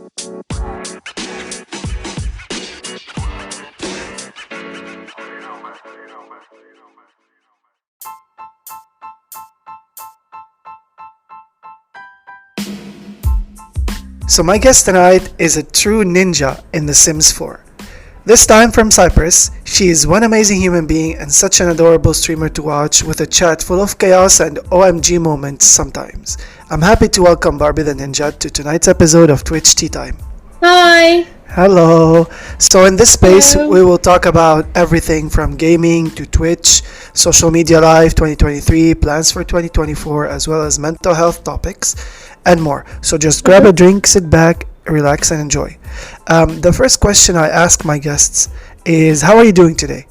So my guest tonight is a true ninja in The Sims 4. This time from Cyprus, she is one amazing human being and such an adorable streamer to watch with a chat full of chaos and OMG moments sometimes. I'm happy to welcome Barbie the Ninja to tonight's episode of Twitch Tea Time. Hi. Hello. So in this space, Hello. we will talk about everything from gaming to Twitch, social media life 2023, plans for 2024, as well as mental health topics and more. So just grab a drink, sit back, relax, and enjoy. The first question I ask my guests is, how are you doing today?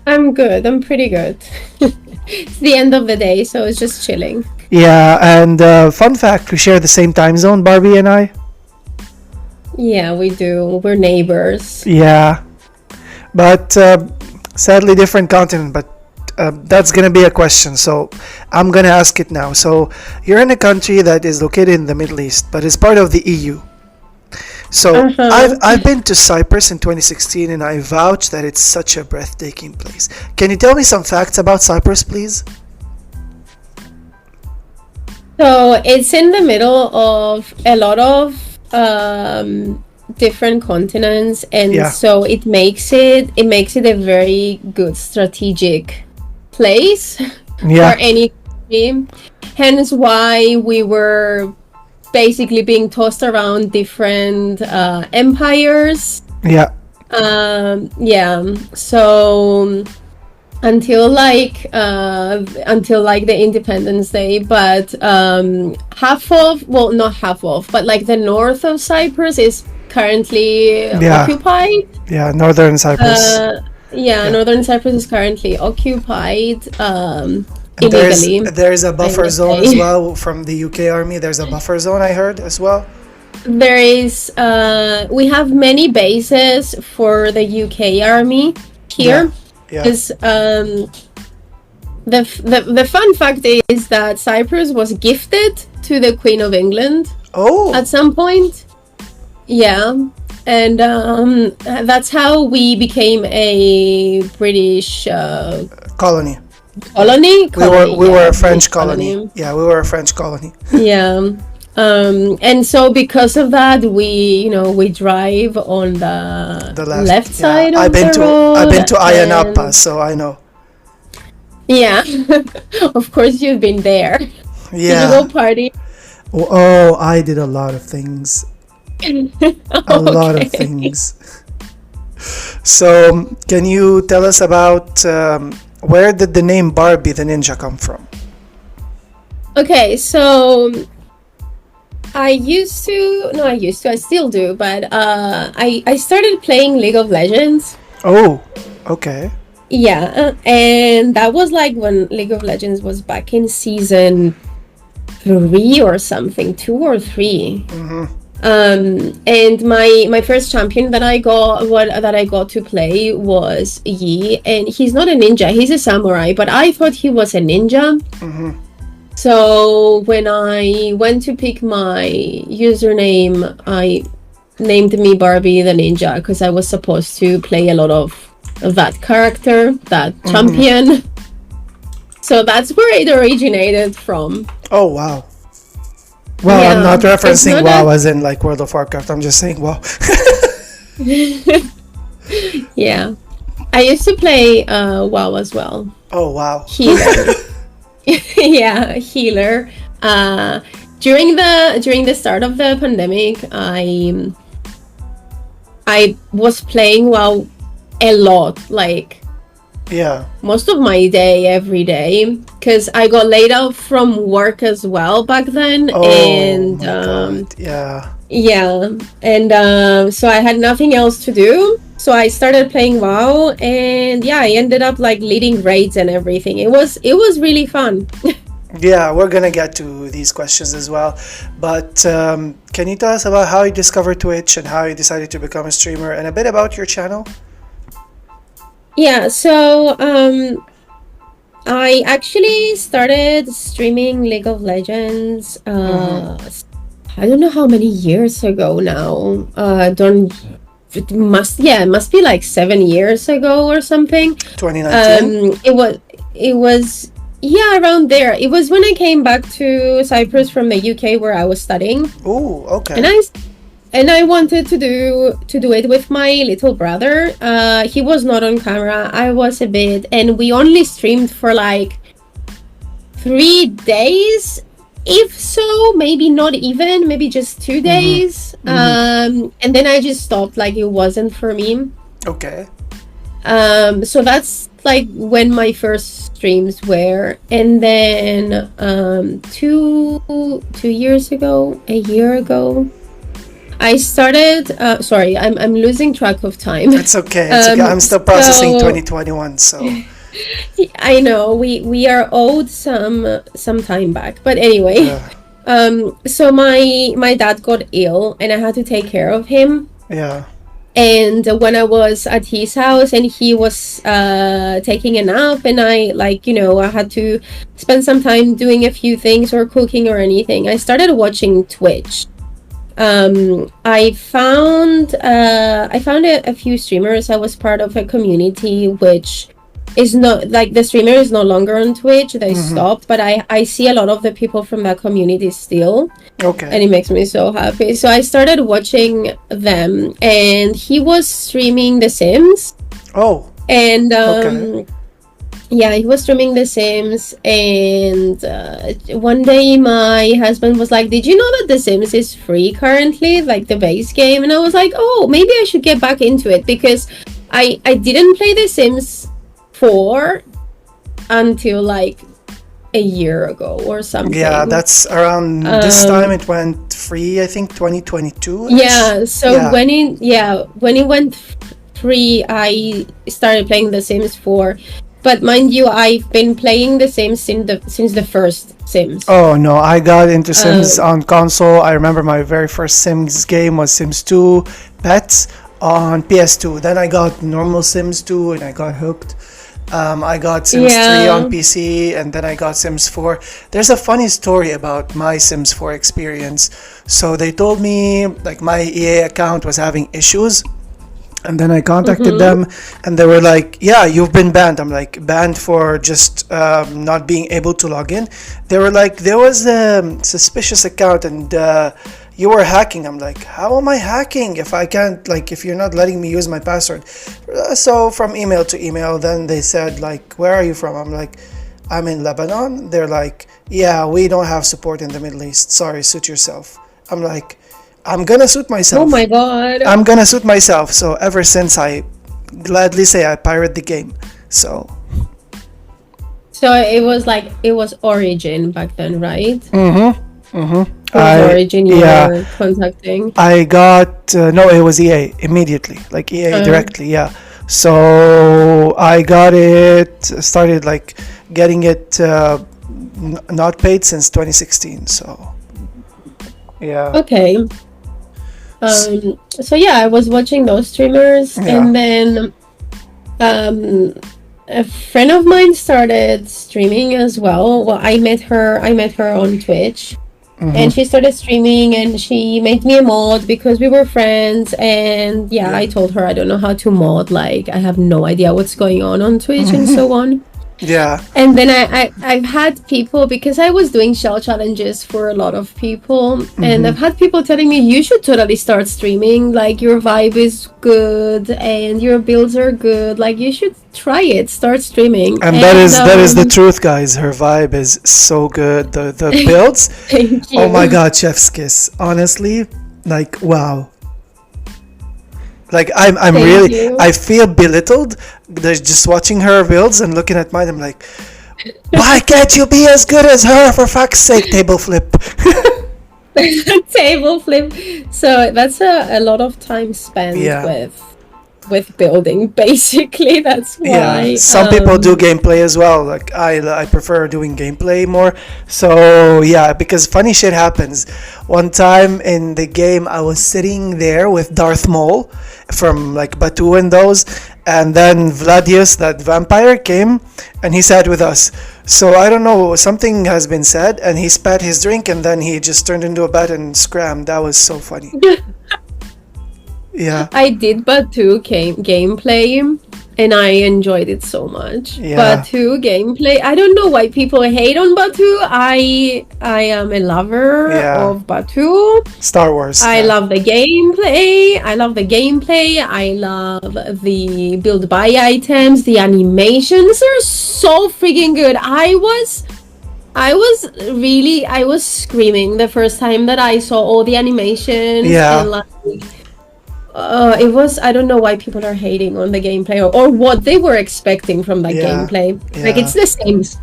I'm good. I'm pretty good. It's the end of the day, so it's just chilling. Yeah, and fun fact, we share the same time zone, Barbie and I. Yeah, we do. We're neighbors. Yeah, but sadly different continent, but that's gonna be a question, so I'm gonna ask it now. So you're in a country that is located in the Middle East, but is part of the EU. So I've been to Cyprus in 2016, and I vouch that it's such a breathtaking place. Can you tell me some facts about Cyprus, please? So it's in the middle of a lot of different continents, and Yeah. so it makes it a very good strategic place Yeah, for any country. Hence why we were basically being tossed around different empires. yeah, Yeah. So until the Independence Day, but not half of, but like the north of Cyprus is currently Yeah. occupied. yeah. Northern Cyprus. Yeah. Northern Cyprus is currently occupied And illegally. there's a buffer would zone say. as well from the UK Army. There's a buffer zone, I heard, as well. There is we have many bases for the UK Army here. Yeah. Because the fun fact is that Cyprus was gifted to the Queen of England Oh, at some point. Yeah, and that's how we became a British colony. colony. We were a British French colony. Yeah, we were a French colony. Yeah. And so because of that, we drive on the left side Yeah. of the road. I've been to and- Ayanapa, so I know. Yeah, of course you've been there. Did you Yeah. go party? Oh, I did a lot of things. A lot of Okay. things. So, can you tell us about where did the name Barbie the Ninja come from? Okay, so I still do, but I started playing League of Legends. Oh, okay. Yeah, and that was like when League of Legends was back in season 3 or something, 2 or 3. And my first champion that I got to play was Yi, and he's not a ninja, he's a samurai, but I thought he was a ninja. So when I went to pick my username, I named me Barbie the Ninja because I was supposed to play a lot of that character, that champion. So that's where it originated from. Oh, wow. Well, Yeah, I'm not it's referencing not WoW as in like World of Warcraft. I'm just saying WoW. Yeah, I used to play WoW as well. Oh, wow. Healer. Yeah, healer. During the start of the pandemic, I was playing WoW a lot, like Yeah. most of my day, every day, because I got laid off from work as well back then. Oh, And my God. Yeah. yeah, and so I had nothing else to do, so I started playing WoW, and yeah, I ended up like leading raids and everything. It was really fun. Yeah, we're gonna get to these questions as well. But can you tell us about how you discovered Twitch and how you decided to become a streamer and a bit about your channel? Yeah, so I actually started streaming League of Legends I don't know how many years ago now. Don't it must be like 7 years ago or something. 2019? It was yeah, around there. It was when I came back to Cyprus from the UK where I was studying, Oh, and okay. I wanted to do it with my little brother. He was not on camera. I was a bit, and we only streamed for like 3 days, if so, maybe not even, maybe just 2 days. And then I just stopped. Like it wasn't for me. Okay. So that's like when my first streams were, and then two years ago, a year ago, I started. Sorry, I'm losing track of time. It's okay. It's okay. I'm still processing So 2021, so I know we are owed some time back, but anyway, yeah. so my dad got ill, and I had to take care of him. Yeah. And when I was at his house and he was taking a nap, and I, like, I had to spend some time doing a few things or cooking or anything, I started watching Twitch. I found a few streamers. I was part of a community which is not like, the streamer is no longer on Twitch. They stopped, but I see a lot of the people from that community still, and Okay. it makes me so happy. So I started watching them, and he was streaming The Sims, Oh, and okay. yeah, he was streaming The Sims, and one day my husband was like, "Did you know that The Sims is free currently, like the base game?" And I was like, "Oh, maybe I should get back into it," because I didn't play The Sims 4 until like a year ago or Yeah, something. that's around this time Um, it went free, I think 2022-ish. yeah, so Yeah. when it went free, I started playing The Sims 4. But mind you, I've been playing The Sims since the first Sims. Oh no, I got into Sims Um, on console. I remember my very first Sims game was Sims 2 Pets on PS2. Then I got normal Sims 2 and I got hooked. I got Sims 3 on yeah. PC and then I got Sims 4. There's a funny story about my Sims 4 experience. So they told me like my EA account was having issues, and then I contacted Mm-hmm. them and they were like, yeah, you've been banned. I'm like, banned for just not being able to log in? They were like, there was a suspicious account and you were hacking. I'm like, how am I hacking if I can't, like, if you're not letting me use my password? So from email to email, then they said, like, where are you from? I'm like, I'm in Lebanon. They're like, yeah, we don't have support in the Middle East. Sorry, suit yourself. I'm like, I'm gonna suit Oh myself. my God. I'm gonna suit myself. So ever since, I gladly say I pirate the game. So So it was Origin back then, right? It was I Origin you yeah, were contacting. I got no, it was EA immediately, like EA Uh, directly. Yeah. So I got it, started like getting it not paid since 2016. So yeah. okay. S- So yeah, I was watching those streamers, yeah. and then um, a friend of mine started streaming as well. Well, I met her on Twitch, and she started streaming, and she made me a mod because we were friends. And yeah, Yeah. I told her I don't know how to mod. Like, I have no idea what's going on Twitch and so on. Yeah. And then I've had people, because I was doing shell challenges for a lot of people, and I've had people telling me, you should totally start streaming, like your vibe is good and your builds are good, like you should try it, start streaming. And And that is the truth, guys. Her vibe is so good. The builds, thank oh my you. god, chef's kiss. Honestly, like wow. Like I'm Thank really, you. I feel belittled. There's just watching her builds and looking at mine. I'm like, why can't you be as good as her, for fuck's sake? Table flip. Table flip. So that's a lot of time spent Yeah. with building, basically. That's Yeah, why. some people do gameplay as well. Like I prefer doing gameplay more. So yeah, because funny shit happens. One time in the game, I was sitting there with Darth Maul from like Batu and those, And then Vladius, that vampire, came and he sat with us. So I don't know, something has been said, and he spat his drink, and then he just turned into a bat and scrammed. That was so funny. Yeah, I did Batu gameplay, and I enjoyed it so much. yeah, Batu gameplay. I don't know why people hate on Batu. I am a lover yeah. of Batu. Star Wars. I Yeah, love the gameplay. I love the gameplay. I love the build buy items. The animations are so freaking good. I was screaming the first time that I saw all the animations, yeah, and like it was, I don't know why people are hating on the gameplay, or what they were expecting from that yeah, gameplay. Like, yeah, it's the Sims.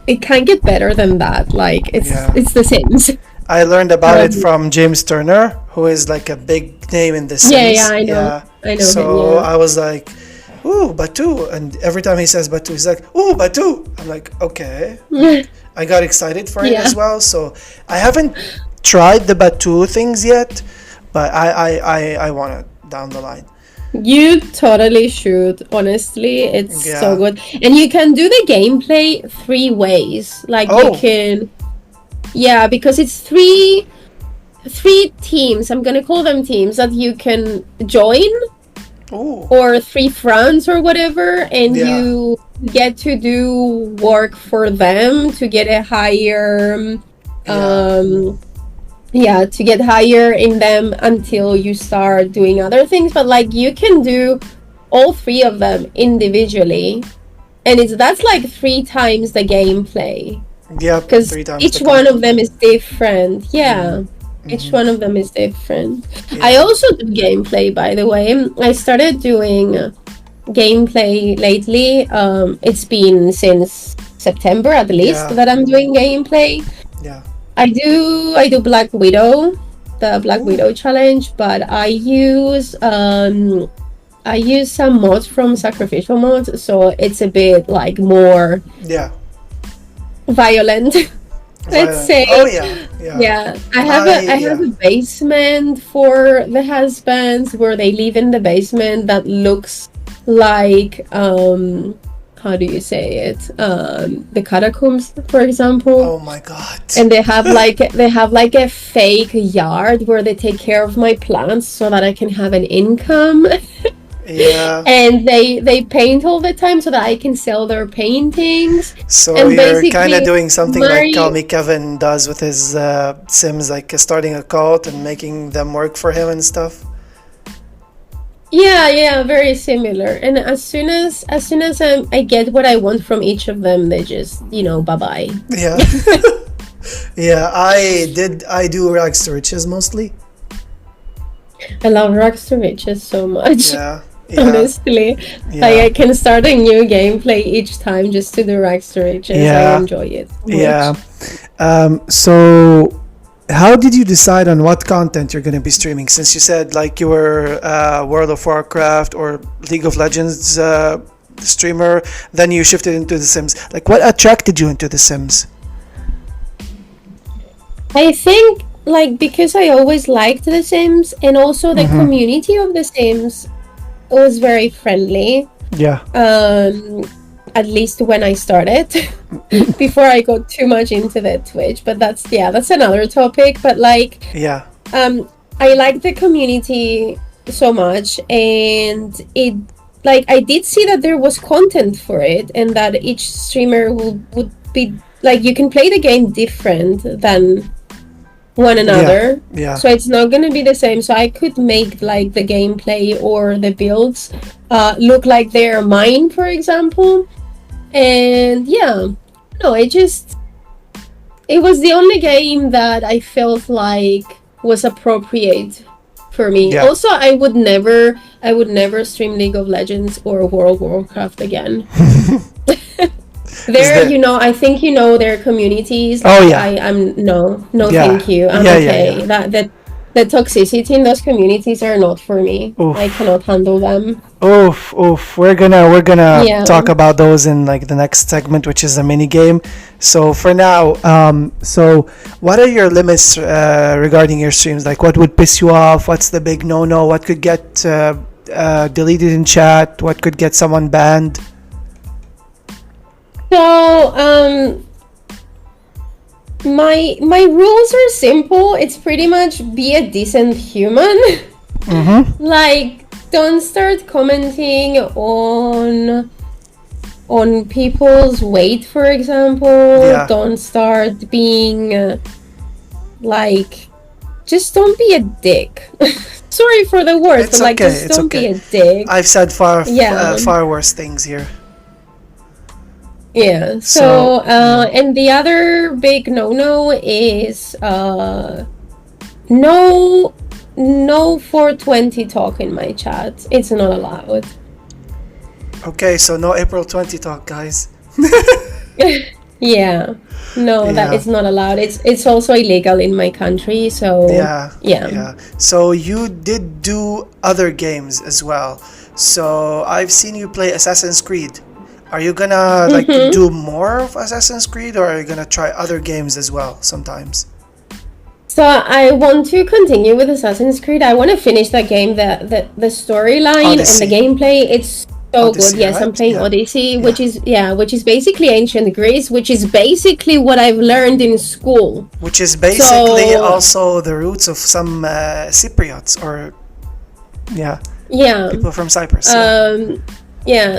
It can't get better than that. Like, yeah. it's the Sims. I learned about it Um, from James Turner, who is like a big name in The yeah, Sims. I know. Yeah. I know So him, I was like, ooh, Batu. And every time he says Batu, he's like, ooh, Batu. I'm like, okay. yeah. I got excited for it Yeah. as well. So I haven't tried the Batu things yet, but I want it down the line. You totally should. Honestly, it's so Yeah. good. And you can do the gameplay 3 ways. Like, you Oh, can, yeah, because it's three teams. I'm gonna call them teams that you can join, ooh, or 3 fronts or whatever, and yeah, you get to do work for them to get a higher yeah, um yeah, to get higher in them until you start doing other things. But like, you can do all 3 of them individually, and that's like 3 times the gameplay, yep. because 3 times each the one of content. them is different. Yeah, each Hmm. one of them is different. I Yeah, also do gameplay, by the way. I started doing gameplay lately. It's been since September at least yeah, that I'm doing gameplay. yeah. I do Black Widow, the Black Ooh, Widow challenge, but I use some mods from sacrificial mods, so it's a bit like more yeah. violent. Let's Violent. say. Oh, yeah, yeah. Yeah, I have Yeah. a basement for the husbands, where they live in the basement that looks like, how do you say it? The catacombs, for example. Oh my God. And they have like a fake yard where they take care of my plants so that I can have an income. Yeah. And they paint all the time so that I can sell their paintings. So And you're kind of basically, doing something like my Call Me Kevin does with his Sims, like starting a cult and making them work for him and stuff. yeah, very similar. And as soon as I get what I want from each of them, they just, bye bye. Yeah. Yeah, I do rags to riches mostly. I love Rags to Riches so much. Yeah. Yeah. Honestly, like, Yeah. I can start a new gameplay each time just to do Rags to Riches. I Yeah. enjoy it so Yeah. much. So how did you decide on what content you're going to be streaming? Since you said like you were World of Warcraft or League of Legends streamer, then you shifted into The Sims. Like, what attracted you into The Sims? I think, like, because I always liked The Sims, and also the Mm-hmm. community of The Sims was very friendly. Yeah. At least when I started, before I got too much into the Twitch. But that's another topic. But like, Yeah. I like the community so much, and it, like, I did see that there was content for it, and that each streamer would be like, you can play the game different than one another. Yeah. So it's not gonna be the same. So I could make like the gameplay or the builds look like they're mine, for example. And yeah, no, it was the only game that I felt like was appropriate for me. Yeah. Also, I would never stream League of Legends or World of Warcraft again. There, there- I think their communities. Oh, Like, yeah. I'm no, Yeah. thank you. I'm Yeah, yeah, okay. yeah. That the toxicity in those communities are not for me. Oof. I cannot handle them. Oof, oof. We're gonna Yeah. talk about those in like the next segment, which is a mini game. So for now, so what are your limits regarding your streams? Like, what would piss you off? What's the big no-no? What could get deleted in chat? What could get someone banned? So, my rules are simple. It's pretty much be a decent human. Like, don't start commenting on people's weight, for example. Yeah. Don't start being like, just don't be a dick. Sorry for the word, It's but like, okay, just it's don't okay. be a dick. I've said Yeah. far worse things here. Yeah. So, And the other big no-no is no 420 talk in my chat. It's not allowed. Okay, so no April 20 talk, guys. Yeah. No, that Yeah. is not allowed. It's also illegal in my country, so Yeah. So you did do other games as well. So I've seen you play Assassin's Creed. Are you gonna like do more of Assassin's Creed, or are you gonna try other games as well sometimes? So I want to continue with Assassin's Creed. I want to finish that game. The storyline and Odyssey. the gameplay, it's so Odyssey, good. Yes, I'm right? playing Yeah. Odyssey, which is basically ancient Greece, which is basically what I've learned in school. Which is basically So- also the roots of some Cypriots, or Yeah. people from Cyprus.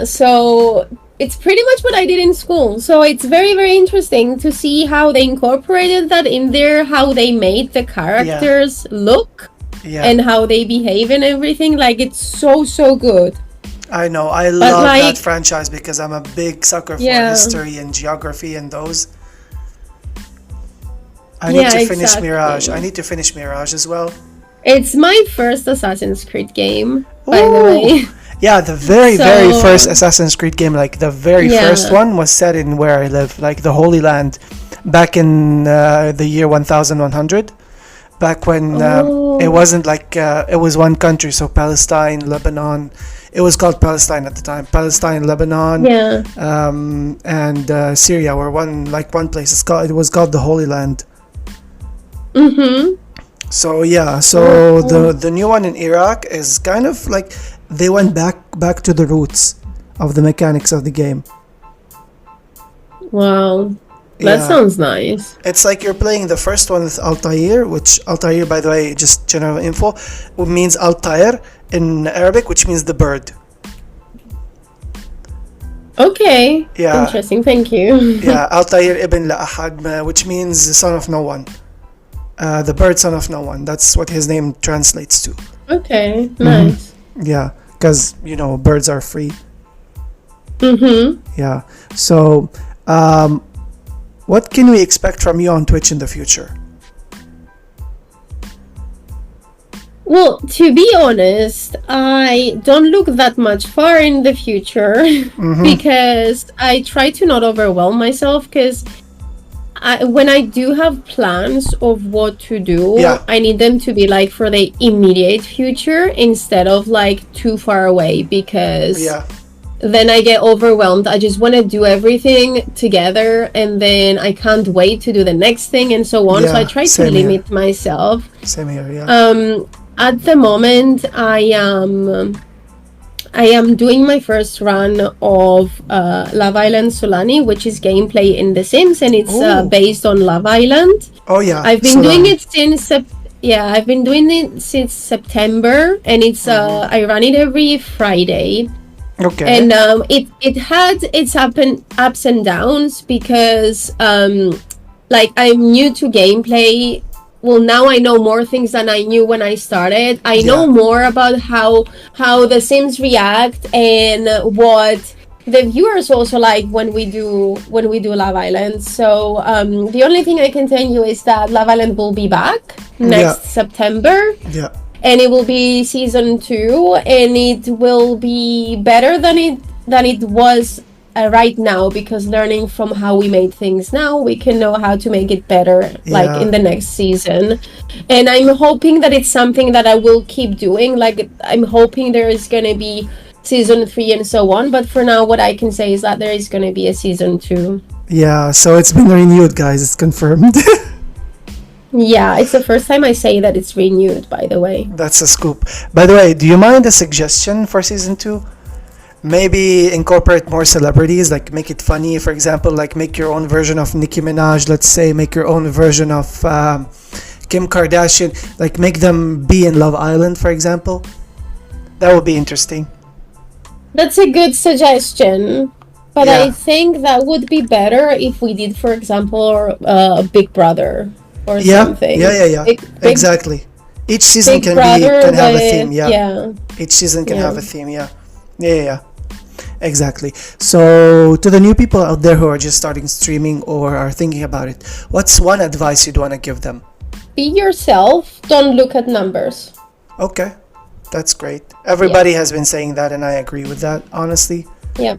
So it's pretty much what I did in school. So it's very, very interesting to see how they incorporated that in there, how they made the characters look Yeah. and how they behave and everything. Like, it's so, so good. I know. I love like- that franchise because I'm a big sucker for Yeah. history and geography and those. I need Yeah, to finish exactly. Mirage. I need to finish Mirage as well. It's my first Assassin's Creed game, by the Ooh. way. Yeah, the very, very So- first Assassin's Creed game, like the very Yeah. first one, was set in where I live, like the Holy Land, back in the year 1100. Back when Oh. it wasn't like it was one country, so Palestine, Lebanon. It was called Palestine at the time. Palestine, Lebanon, Yeah. and Syria were one place. It was called the Holy Land. So yeah, so the new one in Iraq is kind of like they went back to the roots of the mechanics of the game. Wow. That Yeah. sounds nice. It's like you're playing the first one with Altair, which Altair, by the way, just general info, means Altair in Arabic, which means the bird. Okay. Yeah. Interesting. Thank you. Yeah, Altair ibn la Ahad, which means the son of no one. The bird son of no one. That's what his name translates to. Okay. Nice. Yeah, because, birds are free. Mm-hmm. Yeah. So, what can we expect from you on Twitch in the future? Well, to be honest, I don't look that much far in the future because I try to not overwhelm myself, because when I do have plans of what to do, Yeah. I need them to be like for the immediate future instead of like too far away, because Yeah. then I get overwhelmed. I just want to do everything together, and then I can't wait to do the next thing and so on. So I Yeah, try to same here. limit myself. Same here, yeah. At the moment, I am doing my first run of Love Island Solani, which is gameplay in The Sims, and it's Ooh. based on Love Island. Oh, yeah. I've been so, doing it I've been doing it since September, and it's I run it every Friday. Okay. And it had its ups and downs because like, I'm new to gameplay. Well, now I know more things than I knew when I started. I know more about how the Sims react and what the viewers also like when we do Love Island. So the only thing I can tell you is that Love Island will be back next September. yeah. And it will be season 2, and it will be better than it was right now, because learning from how we made things now, we can know how to make it better, like in the next season. And I'm hoping that it's something that I will keep doing. Like, I'm hoping there is gonna be season 3 and so on. But for now, what I can say is that there is gonna be a season 2. Yeah, so it's been renewed, guys. It's confirmed. Yeah, it's the first time I say that it's renewed, by the way. That's a scoop. By the way, do you mind a suggestion for season 2? Maybe incorporate more celebrities, like make it funny. For example, like make your own version of Nicki Minaj, let's say, make your own version of Kim Kardashian, like make them be in Love Island, for example. That would be interesting. That's a good suggestion, but Yeah. I think that would be better if we did, for example, Big Brother or Yeah, something. yeah. Big Exactly. Each season Big can Brother have a with, theme. Yeah. yeah, Each season can yeah. have a theme. Yeah. Yeah. Exactly. So, to the new people out there who are just starting streaming or are thinking about it, what's one advice you'd want to give them? Be yourself. Don't look at numbers. Okay, that's great. Everybody has been saying that, and I agree with that, honestly. Yeah.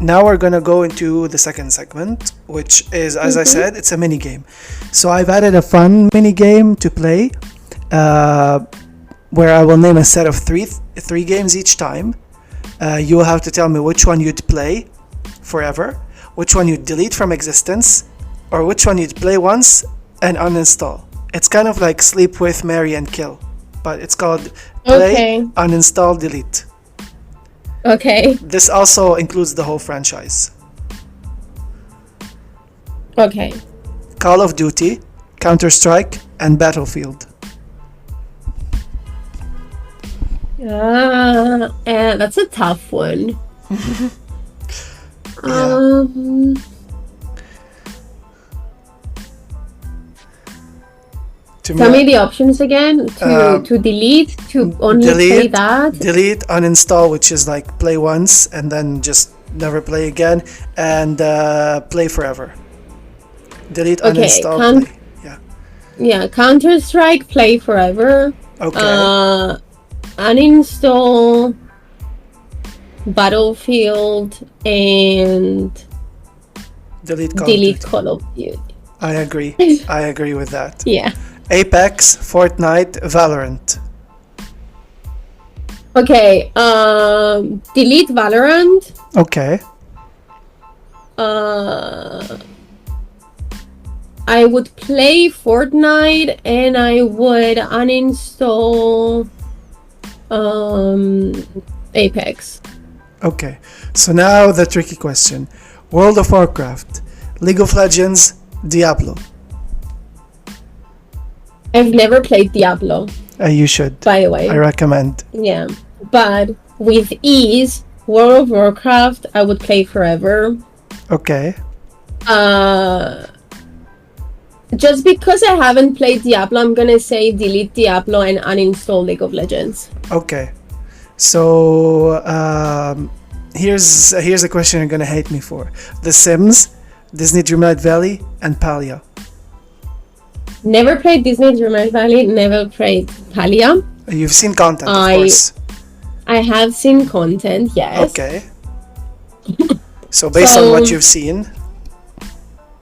Now we're gonna go into the second segment, which is, as I said, it's a mini game. So I've added a fun mini game to play, where I will name a set of three games each time. You will have to tell me which one you'd play forever, which one you'd delete from existence, or which one you'd play once and uninstall. It's kind of like Sleep With, Marry and Kill, but it's called Play, Okay. Uninstall, Delete. Okay. This also includes the whole franchise. Okay. Call of Duty, Counter-Strike, and Battlefield. That's a tough one. Yeah. To Tell me the options again. To delete, to only play that. delete, uninstall, which is like play once and then just never play again, and play forever. Delete, Okay, uninstall, play. Yeah. Yeah, Counter-Strike, play forever. Okay. Uninstall Battlefield and delete Call delete of Duty. Call of Duty. I agree. I agree with that. Yeah. Apex, Fortnite, Valorant. Okay. Delete Valorant. Okay. I would play Fortnite and I would uninstall Apex. Okay. So now the tricky question. World of Warcraft, League of Legends, Diablo. I've never played Diablo, You should. by the way. I recommend. Yeah. But with ease, World of Warcraft, I would play forever. Okay. Just because I haven't played Diablo, I'm gonna say delete Diablo and uninstall League of Legends. Okay. So here's a question you're gonna hate me for. The Sims, Disney Dreamlight Valley, and Palia. Never played Disney Dreamlight Valley, never played Palia. You've seen content, of I- course. I have seen content, yes. Okay. So based on what you've seen,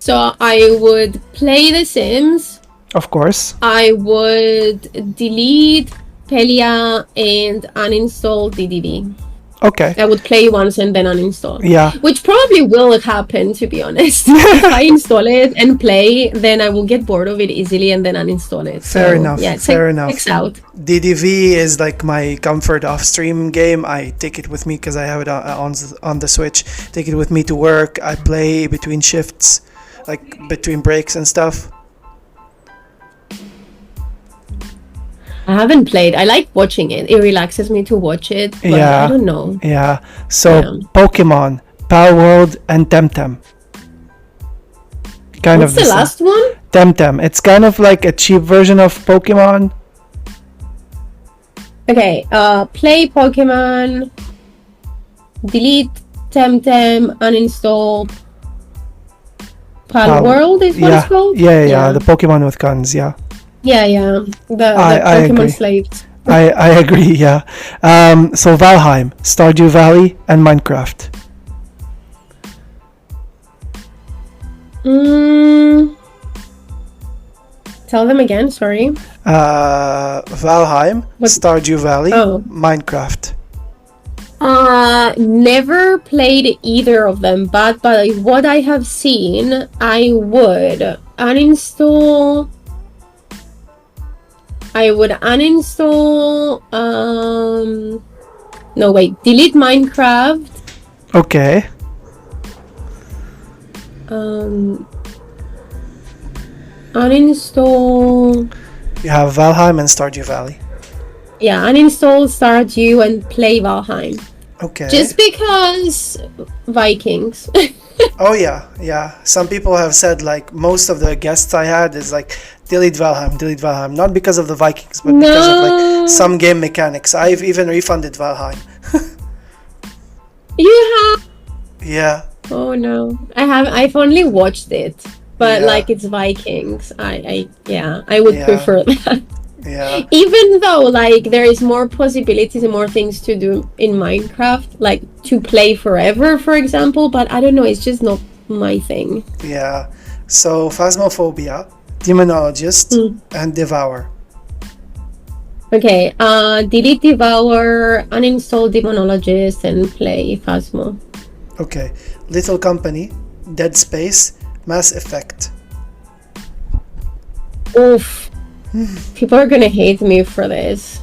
So I would play The Sims. of course. I would delete Palia and uninstall DDD. Okay. I would play once and then uninstall. Yeah. Which probably will happen, to be honest. If I install it and play, then I will get bored of it easily and then uninstall it. Fair enough, Yeah, fair enough. checks out. DDV is like my comfort off-stream game. I take it with me because I have it on the Switch. Take it with me to work. I play between shifts, like between breaks and stuff. I haven't played. I like watching it. It relaxes me to watch it. But Yeah. I don't know. Yeah. So Yeah. Pokemon, Pal World, and Temtem. Kind What's of the same. last one? Temtem. It's kind of like a cheap version of Pokemon. Okay. Play Pokemon. Delete Temtem. Uninstall. Pal World is what yeah. it's called? Yeah. The Pokemon with guns. Yeah. Yeah. The I Pokemon agree. slaves. I agree. Yeah. So Valheim, Stardew Valley, and Minecraft. Tell them again, sorry. Valheim, What? Stardew Valley, Oh. Minecraft. Never played either of them, but by what I have seen, I would uninstall. No, wait. Delete Minecraft. Okay. Uninstall. You have Valheim and Stardew Valley. Yeah, uninstall Stardew and play Valheim. Okay. Just because Vikings. Oh yeah. Some people have said, like, most of the guests I had is like, delete Valheim. Not because of the Vikings, but because of No. like some game mechanics. I've even refunded Valheim. You have. Yeah. Oh no, I've only watched it, but Yeah. like it's Vikings. I would Yeah. prefer that. Yeah. Even though like there is more possibilities and more things to do in Minecraft, like to play forever, for example. But I don't know, it's just not my thing. Yeah. So Phasmophobia, Demonologist, and Devour. Okay, delete Devour, uninstall Demonologist, and play Phasmo. Okay. Little Company, Dead Space, Mass Effect. Oof. People are gonna hate me for this.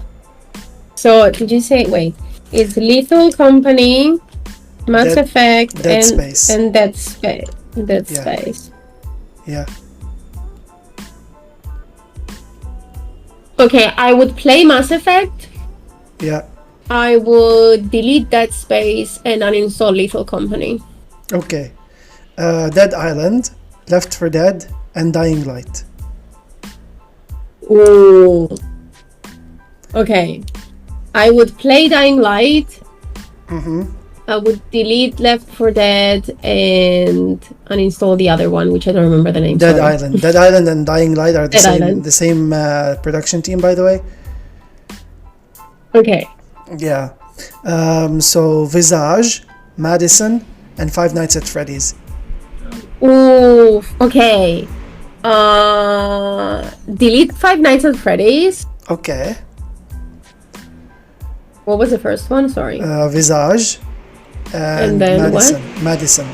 So, did you say, wait, it's Lethal Company, Mass Dead- Effect, Dead and Space. and Dead Space. Dead Yeah. Space. Yeah. Okay, I would play Mass Effect. Yeah. I would delete Dead Space and uninstall Lethal Company. Okay. Dead Island, Left 4 Dead, and Dying Light. Ooh. Okay. I would play Dying Light. I would delete Left 4 Dead and uninstall the other one, which I don't remember the name. Dead sorry. Island. Dead Island and Dying Light are the Dead same Island. the same production team, by the way. Okay. Yeah. So Visage, Madison, and Five Nights at Freddy's. Ooh. Okay. Delete Five Nights at Freddy's. Okay. What was the first one? Sorry. Visage and then what? Madison.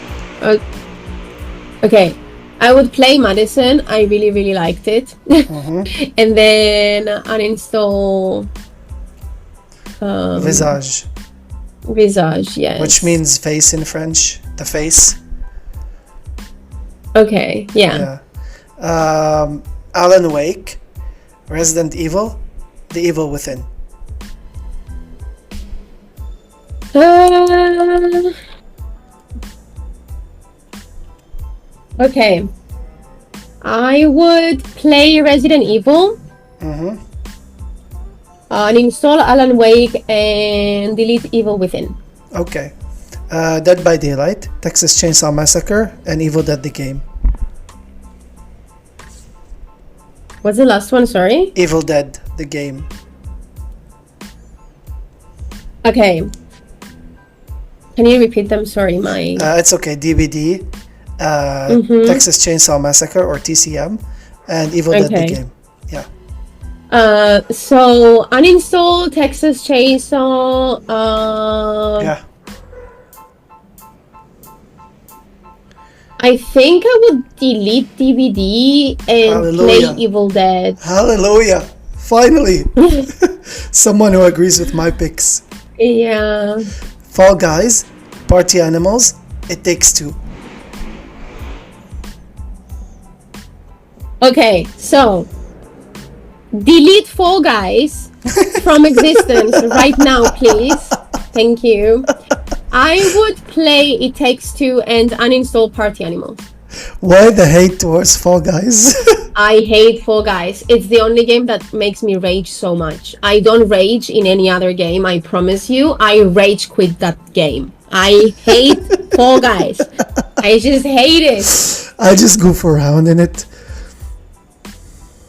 Okay. I would play Madison. I really, really liked it. And then uninstall Visage, Visage, yes. which means face in French. The face. Okay, yeah. Alan Wake, Resident Evil, The Evil Within. Okay. I would play Resident Evil. Uninstall Alan Wake and delete Evil Within. Okay. Dead by Daylight, Texas Chainsaw Massacre, and Evil Dead the Game. What's the last one? Sorry. Evil Dead the Game. Okay. Can you repeat them? Sorry, my. It's okay. DVD, Texas Chainsaw Massacre or TCM, and Evil Dead the Okay. Game. Yeah. So uninstall Texas Chainsaw. Yeah. I think I would delete DVD and Hallelujah. play Evil Dead. Hallelujah. Finally. Someone who agrees with my picks. Yeah. Fall Guys, Party Animals, It Takes Two. Okay, so delete Fall Guys from existence right now, please. Thank you. I would play It Takes Two and uninstall Party Animals. Why the hate towards Fall Guys? I hate Fall Guys. It's the only game that makes me rage so much. I don't rage in any other game, I promise you. I rage quit that game. I hate Fall Guys. I just hate it. I just goof around in it.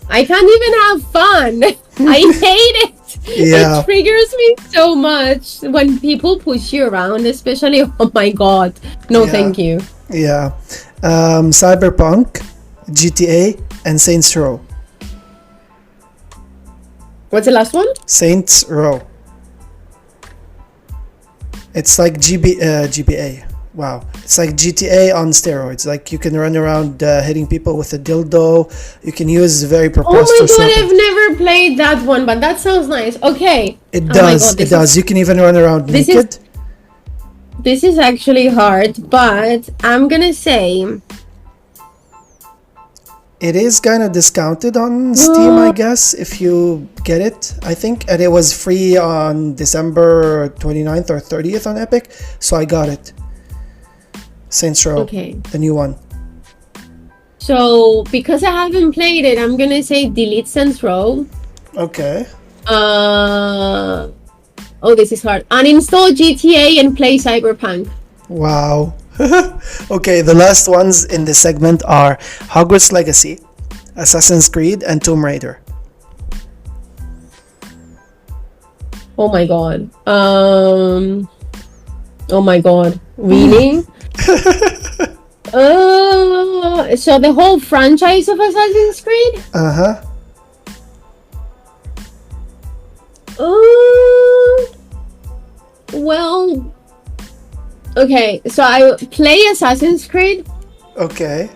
I can't even have fun. I hate it. Yeah. It triggers me so much when people push you around, especially, oh my god. No, Yeah. thank you. Yeah. Cyberpunk, GTA, and Saints Row. What's the last one? Saints Row. It's like GBA. Wow. It's like GTA on steroids. Like you can run around hitting people with a dildo. You can use very Oh my preposterous god, weapons. I've never played that one, but that sounds nice. Okay. It Oh my does. God, It this does. You can even run around this naked. This is actually hard, but I'm gonna say It is kind of discounted on Steam, I guess, if you get it, I think. And it was free on December 29th or 30th on Epic, so I got it. Saints Row, okay. the new one. So because I haven't played it, I'm gonna say delete Saints Row. Okay. Oh, this is hard. Uninstall GTA and play Cyberpunk. Wow. Okay, the last ones in this segment are Hogwarts Legacy, Assassin's Creed, and Tomb Raider. Oh my god. Oh my god. Really? So the whole franchise of Assassin's Creed? Uh-huh. Well, okay, so I play Assassin's Creed. Okay.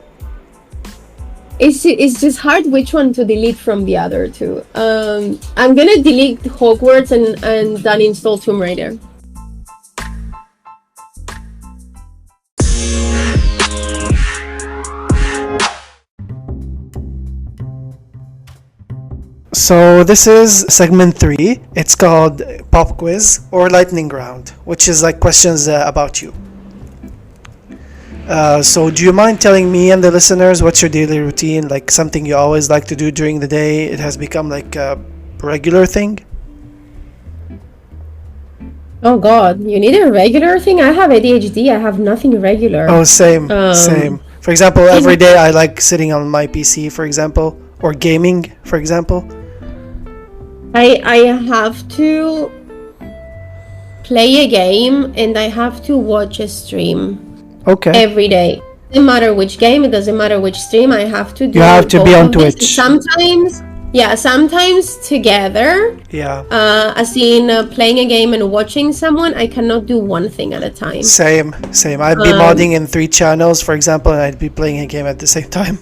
It's just hard which one to delete from the other two. I'm gonna delete Hogwarts and uninstall Tomb Raider. So this is segment 3. It's called Pop Quiz or Lightning Round, which is like questions about you. So do you mind telling me and the listeners what's your daily routine, like something you always like to do during the day? It has become like a regular thing? Oh god, you need a regular thing? I have ADHD, I have nothing regular. Oh, same. For example, every day I like sitting on my PC, for example, or gaming, for example. I have to play a game and I have to watch a stream Okay. every day. Doesn't matter which game, it doesn't matter which stream, I have to do You have to be both on of this. Twitch. Sometimes together, Yeah. as in playing a game and watching someone. I cannot do one thing at a time. Same. I'd be modding in 3 channels, for example, and I'd be playing a game at the same time.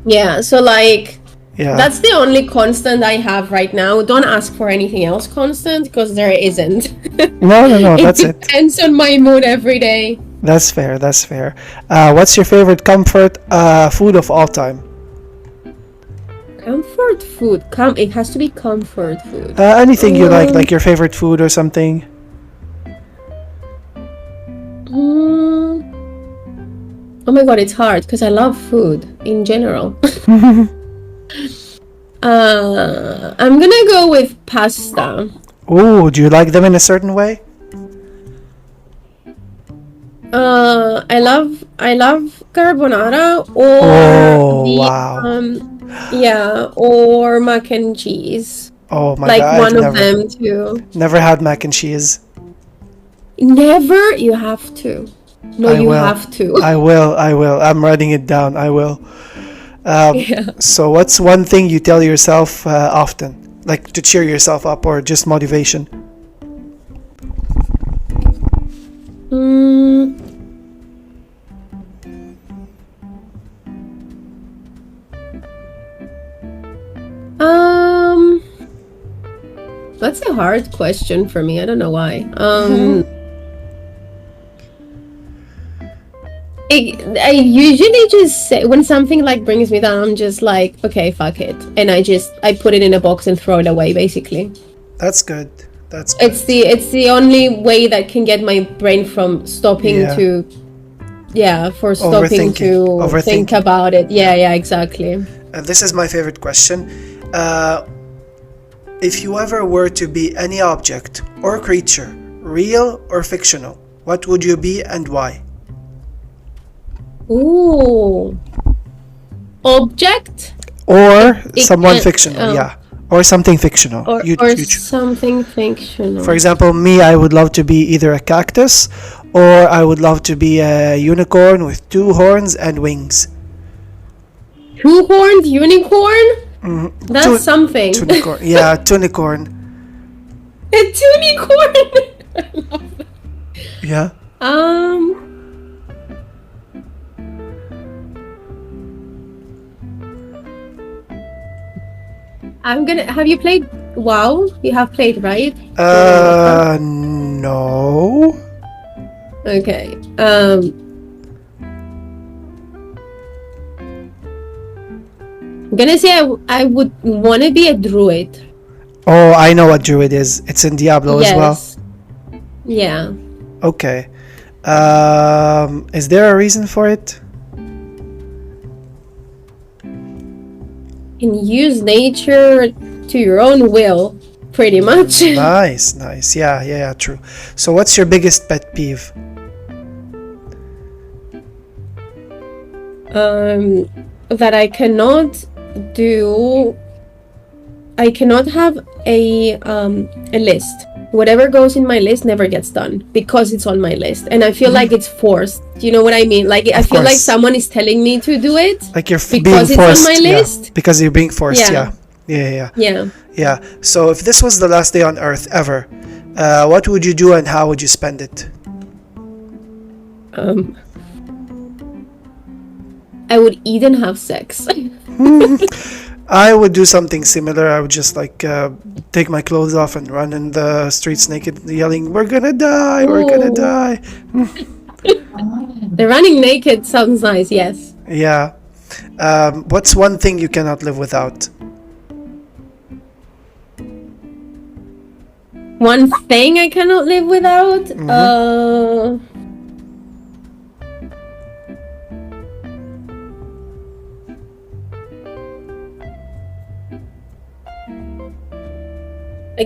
Yeah, so like Yeah. that's the only constant I have right now. Don't ask for anything else constant because there isn't. No, that's It it. depends on my mood every day. That's fair. What's your favorite comfort food of all time? Comfort food. It has to be comfort food. Anything you like your favorite food or something? Oh my god, it's hard because I love food in general. I'm gonna go with pasta. Ooh, do you like them in a certain way? I love carbonara Oh, the, wow. or mac and cheese. Oh my Like god, one I've of them too. never had mac and cheese. Never, you have to. No, I you will. have to. I will. I'm writing it down. I will. Yeah. So what's one thing you tell yourself often? Like to cheer yourself up or just motivation? That's a hard question for me. I don't know why. I usually just say when something like brings me down, I'm just like, okay, fuck it, and I put it in a box and throw it away. Basically, That's good. That's good. it's the only way that can get my brain from stopping to Overthinking. think about it. Yeah, exactly. This is my favorite question. If you ever were to be any object or creature, real or fictional, what would you be and why? Ooh, object Or someone can- fictional, oh. yeah. Or something fictional. or You choose. something fictional. For example, me, I would love to be either a cactus or I would love to be a unicorn with 2 horns and wings. 2-horned unicorn? That's something. Tunicorn. Yeah, tunicorn. A tunicorn. Yeah. Um, I'm gonna. Have you played WoW? You have played, right? No. Okay. I'm gonna say I would want to be a druid. Oh, I know what druid is. It's in Diablo as well. Yes. Yeah. Okay. Is there a reason for it? And use nature to your own will, pretty much. Nice, nice. Yeah, true. So what's your biggest pet peeve? That I cannot do. I cannot have a list. Whatever goes in my list never gets done because it's on my list, and I feel like it's forced. Do you know what I mean? Like I feel like course. someone is telling me to do it. Like you're being because it's forced. on my Yeah, list. because you're being forced. Yeah. Yeah. Yeah. So if this was the last day on Earth ever, what would you do and how would you spend it? I would eat and have sex. I would do something similar. I would just like take my clothes off and run in the streets naked, yelling, "We're gonna die! We're gonna Ooh. die!" The running naked sounds nice. Yes. Yeah. What's one thing you cannot live without? One thing I cannot live without.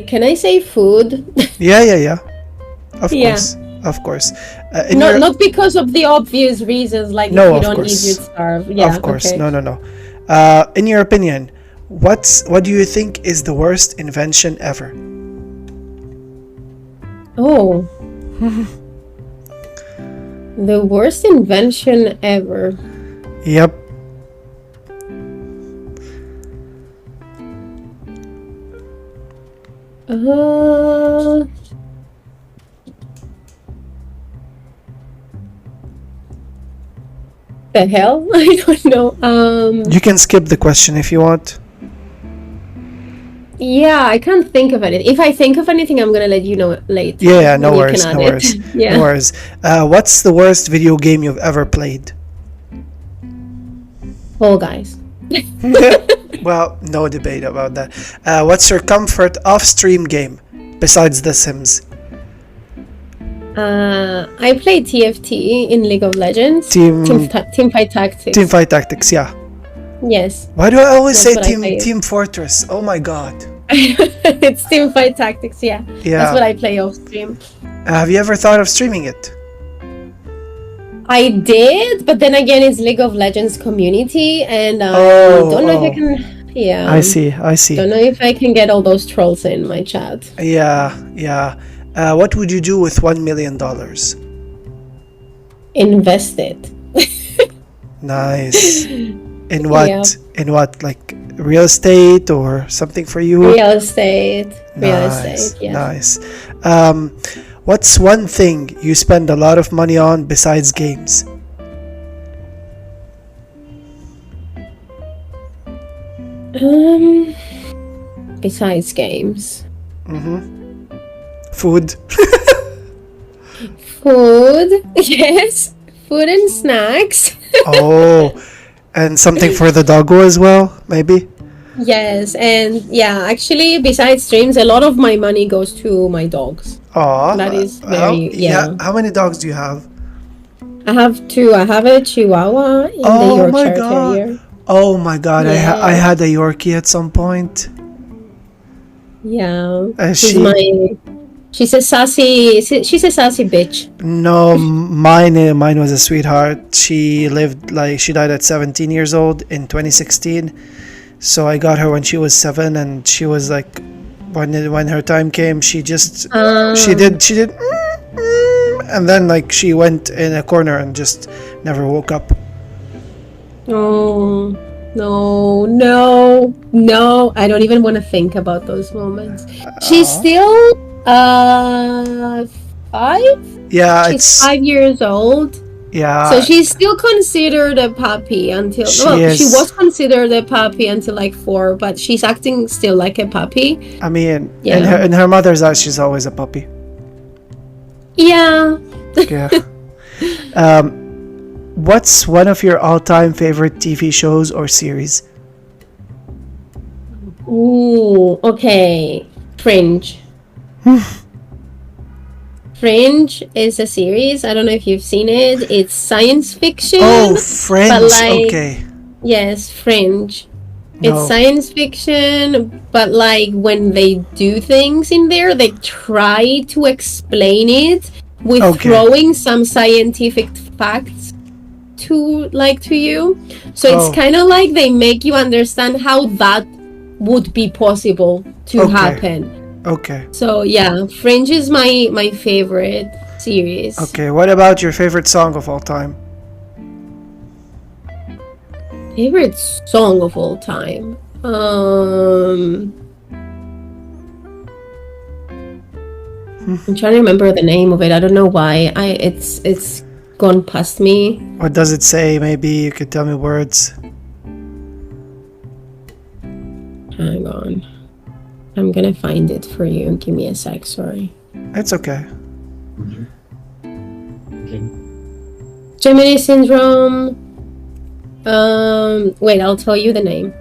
Can I say food? Yeah. Of Yeah. course, of course. Not because of the obvious reasons, like No, if you of don't course. eat, you'd starve. Yeah, of course, okay. no. In your opinion, what do you think is the worst invention ever? Oh. The worst invention ever. Yep. The hell? I don't know. You can skip the question if you want. Yeah, I can't think of it. If I think of anything, I'm gonna let you know later. Yeah, no when you worries, can no add it. worries, Yeah. no worries. What's the worst video game you've ever played? Fall Guys. Well, no debate about that. What's your comfort off-stream game besides The Sims? I play TFT in League of Legends. Teamfight Tactics. Teamfight Tactics, yeah. Yes. Why do I always That's say what I play. Team Fortress? Oh my god. It's Teamfight Tactics, yeah. Yeah. That's what I play off stream. Have you ever thought of streaming it? I did, but then again, it's League of Legends community, and don't know if I can. Yeah. I see. Don't know if I can get all those trolls in my chat. Yeah. What would you do with $1 million? Invest it. Nice. In what? Yeah. In what? Like real estate or something for you? Real estate. Yeah. Nice. What's one thing you spend a lot of money on besides games? Besides games. Food. Food. Yes. Food and snacks. Oh, and something for the doggo as well, maybe? Yes, and yeah, actually, besides streams, a lot of my money goes to my dogs. Aw. That is very, yeah. How many dogs do you have? I have two. I have a Chihuahua and a Yorkshire Terrier. Oh my god, Yeah. I had a Yorkie at some point. Yeah, She- she's a sassy bitch. No, mine was a sweetheart. She died at 17 years old in 2016. So I got her when she was 7, and she was like, when her time came, she just she did and then like she went in a corner and just never woke up. Oh, No, no, no. I don't even want to think about those moments. She's Oh. still 5? Yeah, She's 5 years old. So yeah, she's still considered a puppy until, she well, she is. was considered a puppy until like 4, but she's acting still like a puppy. I mean, Yeah. in her mother's eyes, she's always a puppy. Yeah. Yeah. Um, what's one of your all-time favorite TV shows or series? Ooh, okay. Fringe. Fringe is a series. I don't know if you've seen it. It's science fiction. Oh, But Fringe. like, Okay. yes, Fringe. It's No. science fiction, but like when they do things in there, they try to explain it with Okay. throwing some scientific facts to you. So it's Oh. kind of like they make you understand how that would be possible to Okay. happen. Okay. So yeah, Fringe is my favorite series. Okay. What about your favorite song of all time? Favorite song of all time. I'm trying to remember the name of it. I don't know why. It's gone past me. What does it say? Maybe you could tell me words. Hang on. I'm gonna find it for you. Give me a sec, sorry. It's okay. Gemini Syndrome. Wait, I'll tell you the name.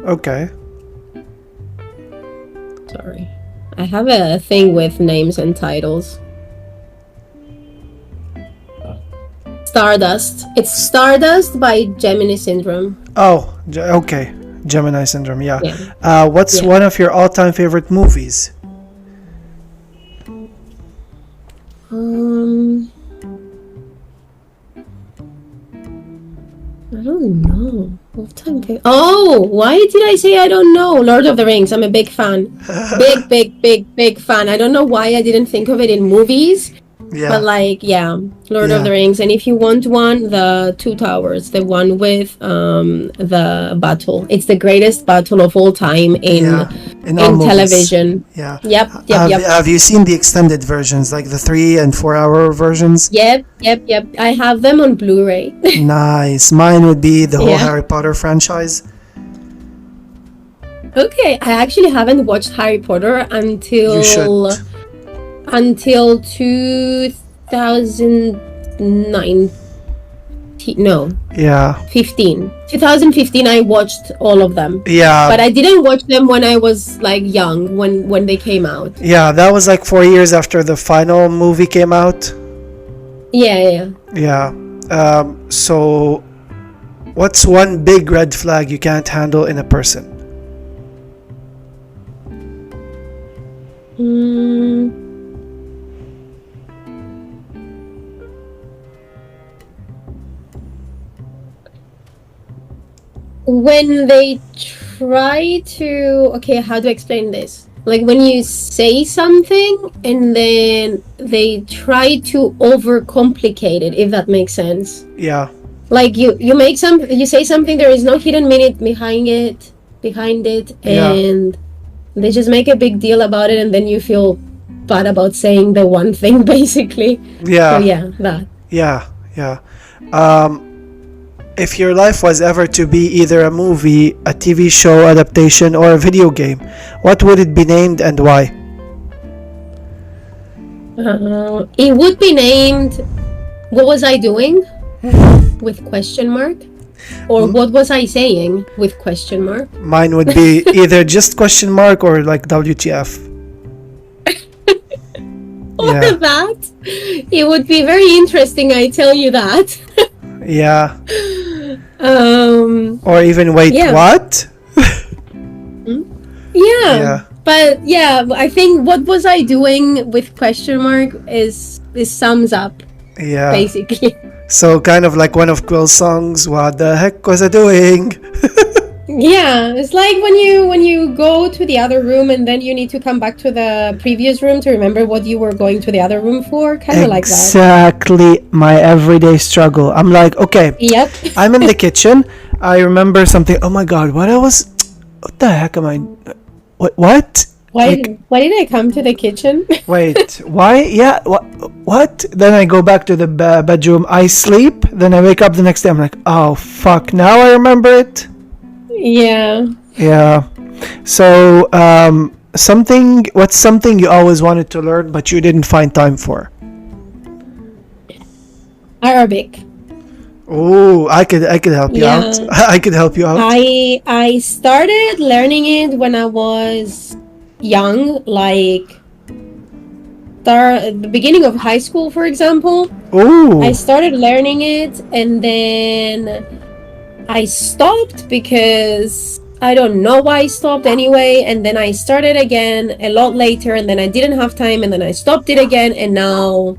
Okay. Sorry. I have a thing with names and titles. Stardust. It's Stardust by Gemini Syndrome. Oh, okay. Gemini Syndrome. Yeah. Yeah. What's Yeah. one of your all-time favorite movies? I don't know. Oh, why did I say I don't know? Lord of the Rings. I'm a big fan. Big fan. I don't know why I didn't think of it in movies. Yeah. But like, yeah, Lord Yeah. of the Rings. And if you want one, the Two Towers, the one with the battle. It's the greatest battle of all time in Yeah. In all movies. television. Yeah. Yep. Have you seen the extended versions, like the 3 and 4 hour versions? Yep. I have them on Blu-ray. Nice. Mine would be the whole Yeah. Harry Potter franchise. Okay, I actually haven't watched Harry Potter You should. until 2019. No, Yeah. 2015 I watched all of them. Yeah. But I didn't watch them when I was like young, when they came out. Yeah, that was like 4 years after the final movie came out. Yeah. Yeah. So, what's one big red flag you can't handle in a person? When they try to, okay, how to explain this? Like when you say something and then they try to overcomplicate it, if that makes sense. Yeah. Like you say something, there is no hidden meaning behind it, Yeah. and they just make a big deal about it, and then you feel bad about saying the one thing, basically. Yeah. So yeah, that. Yeah. If your life was ever to be either a movie, a TV show adaptation, or a video game, what would it be named and why? It would be named "What Was I Doing?" with question mark, or "What Was I Saying?" with question mark. Mine would be either just question mark or like WTF. Or Yeah. that. It would be very interesting, I tell you that. Yeah. Um. Or even wait, Yeah. what? Yeah. Yeah. But yeah, I think "What Was I Doing?" with question mark is sums up Yeah. basically. So kind of like one of Quill's songs, what the heck was I doing? Yeah, it's like when you go to the other room and then you need to come back to the previous room to remember what you were going to the other room for, kind of like that. Exactly my everyday struggle. I'm like, okay, Yep. I'm in the kitchen. I remember something. Oh my god, what I was. What the heck am I. What? What? Like, Why did I come to the kitchen? wait, why? Yeah, what? Then I go back to the bedroom. I sleep. Then I wake up the next day. I'm like, oh fuck! Now I remember it. Yeah. Yeah. So, something. What's something you always wanted to learn but you didn't find time for? Arabic. Oh, I could help you out. Yeah. I could help you out. I started learning it when I was young, like start at the beginning of high school, for example. I Oh, started learning it and then I stopped because I don't know why I stopped anyway. And then I started again a lot later and then I didn't have time and then I stopped it again. And now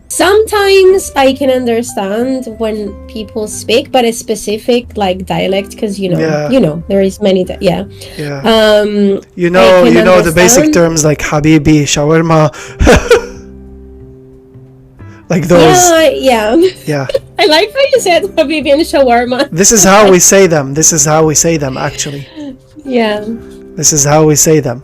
sometimes I can understand when people speak, but a specific like dialect, because yeah, there is many, yeah. yeah. I can You know the basic understand. terms like habibi, shawarma, like those. Yeah, yeah. Yeah. I like how you said Habibi and shawarma. This is how we say them. This is how we say them, actually. Yeah. This is how we say them.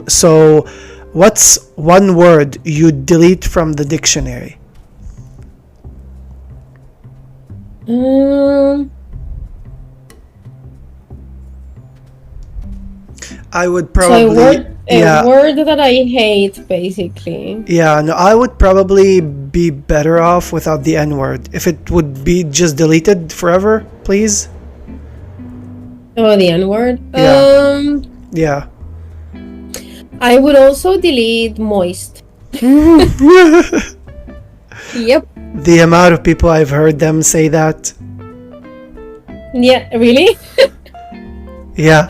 So, what's one word you delete from the dictionary? Um, I would so a probably, word a yeah, word that I hate, basically. yeah, no, I would probably be better off without the N word. If it would be just deleted forever, please. Oh, the N word. Yeah, yeah. I would also delete moist. Yep. The amount of people I've heard them say that. Yeah, really? Yeah,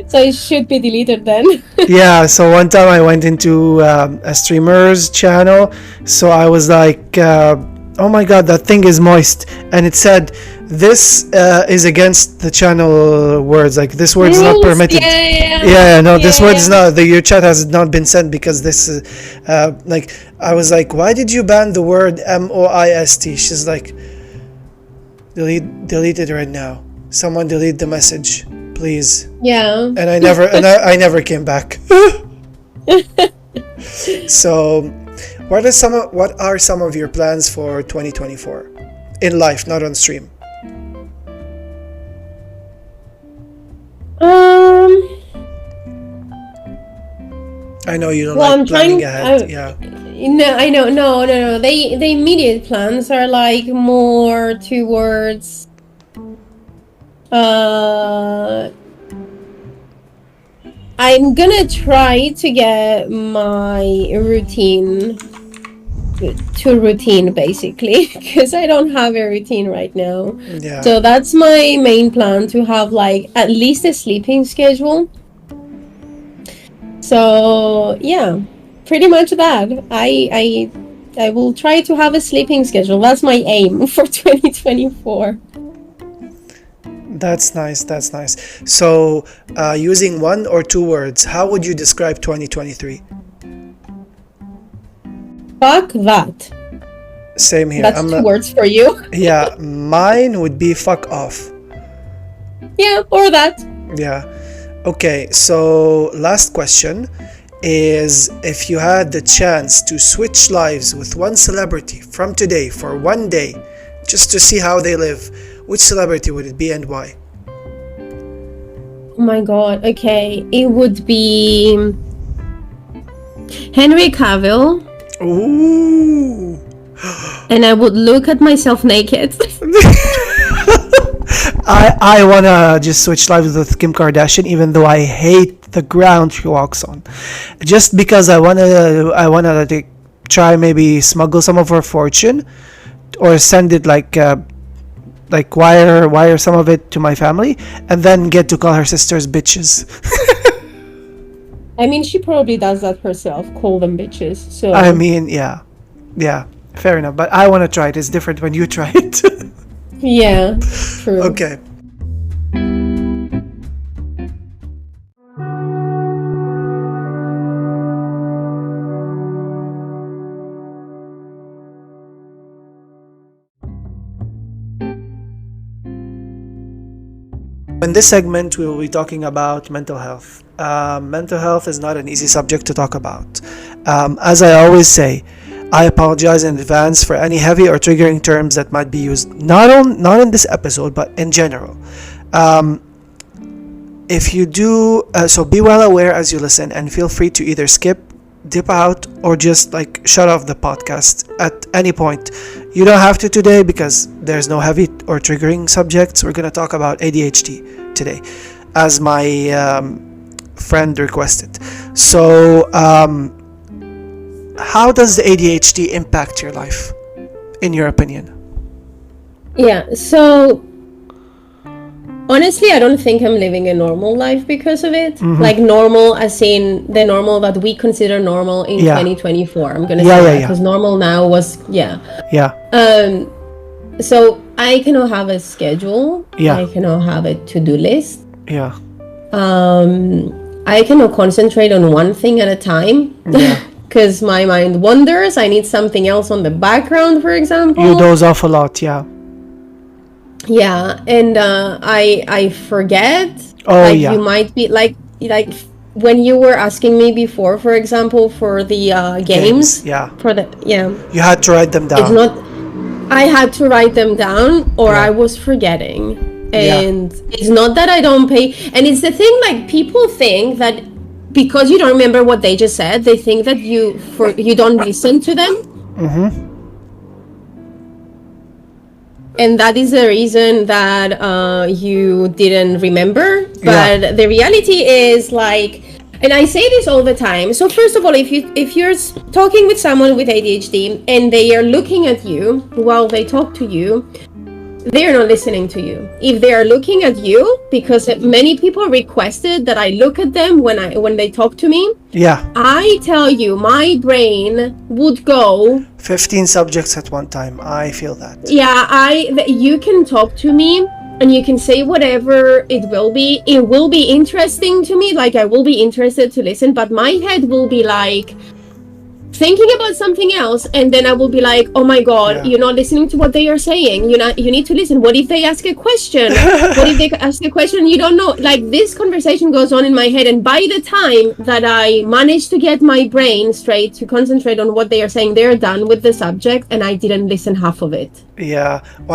So it should be deleted then. yeah. So one time I went into a streamer's channel, so I was like, "Oh my god, that thing is moist," and it said, "This is against the channel words. Like this word is not Rules. permitted." Yeah, yeah, Yeah, no, this yeah, word is yeah. not. Your chat has not been sent because this is, like, I was like, "Why did you ban the word moist?" She's like, delete it right now. Someone delete the message, please. Yeah. And I never came back. So, what are some of your plans for 2024 in life, not on stream? Um. I know you don't Well, like I'm planning trying. ahead. Yeah, No, I know. No, no, no. The immediate plans are like more towards. Uh, I'm gonna try to get my routine to routine basically because I don't have a routine right now. yeah. So that's my main plan, to have like at least a sleeping schedule. So yeah, pretty much that. I will try to have a sleeping schedule. That's my aim for 2024. That's nice. That's nice. So, using one or two words, how would you describe 2023? Fuck that. Same here. That's two words for you. Yeah, mine would be fuck off. Yeah, or that. Yeah. Okay, so last question is, if you had the chance to switch lives with one celebrity from today for one day, just to see how they live, which celebrity would it be and why? Oh my god. Okay, it would be Henry Cavill, Ooh. and I would look at myself naked. I wanna just switch lives with Kim Kardashian, even though I hate the ground she walks on. Just because I wanna like, try maybe smuggle some of her fortune, or send it like wire some of it to my family, and then get to call her sisters bitches. I mean, she probably does that herself, call them bitches. So I mean, yeah, yeah, fair enough. But I wanna try it. It's different when you try it. yeah, true. Okay. In this segment, we will be talking about mental health. Mental health is not an easy subject to talk about. As I always say, I apologize in advance for any heavy or triggering terms that might be used, not in this episode, but in general. If you do, so be well aware as you listen, and feel free to either skip, dip out, or just like shut off the podcast at any point. You don't have to today because there's no heavy or triggering subjects. We're going to talk about ADHD today, as my friend requested. So, how does the ADHD impact your life, in your opinion? Yeah, so honestly, I don't think I'm living a normal life because of it. Like normal as in the normal that we consider normal in 2024. I'm going to say that because normal now was, so I cannot have a schedule. I cannot have a to-do list. I cannot concentrate on one thing at a time. Because my mind wanders. I need something else on the background, for example. You doze off a lot, Yeah, and I forget. You might be like when you were asking me before, for example, for the games. You had to write them down. It's not. I had to write them down, or I was forgetting. And it's not that I don't pay. And it's the thing, like people think that because you don't remember what they just said, they think that you don't listen to them. And that is the reason that you didn't remember. But the reality is like, and I say this all the time. So first of all, if you're talking with someone with ADHD and they are looking at you while they talk to you, they are not listening to you. If they are looking at you, because many people requested that I look at them when they talk to me. I tell you, my brain would go 15 subjects at one time. I feel that. You can talk to me and you can say whatever it will be. It will be interesting to me. Like I will be interested to listen, but my head will be like thinking about something else, and then I will be like, oh my god, you're not listening to what they are saying. You need to listen. What if they ask a question? What if they ask a question you don't know? Like this conversation goes on in my head, and by the time that I manage to get my brain straight to concentrate on what they are saying, they're done with the subject and I didn't listen half of it.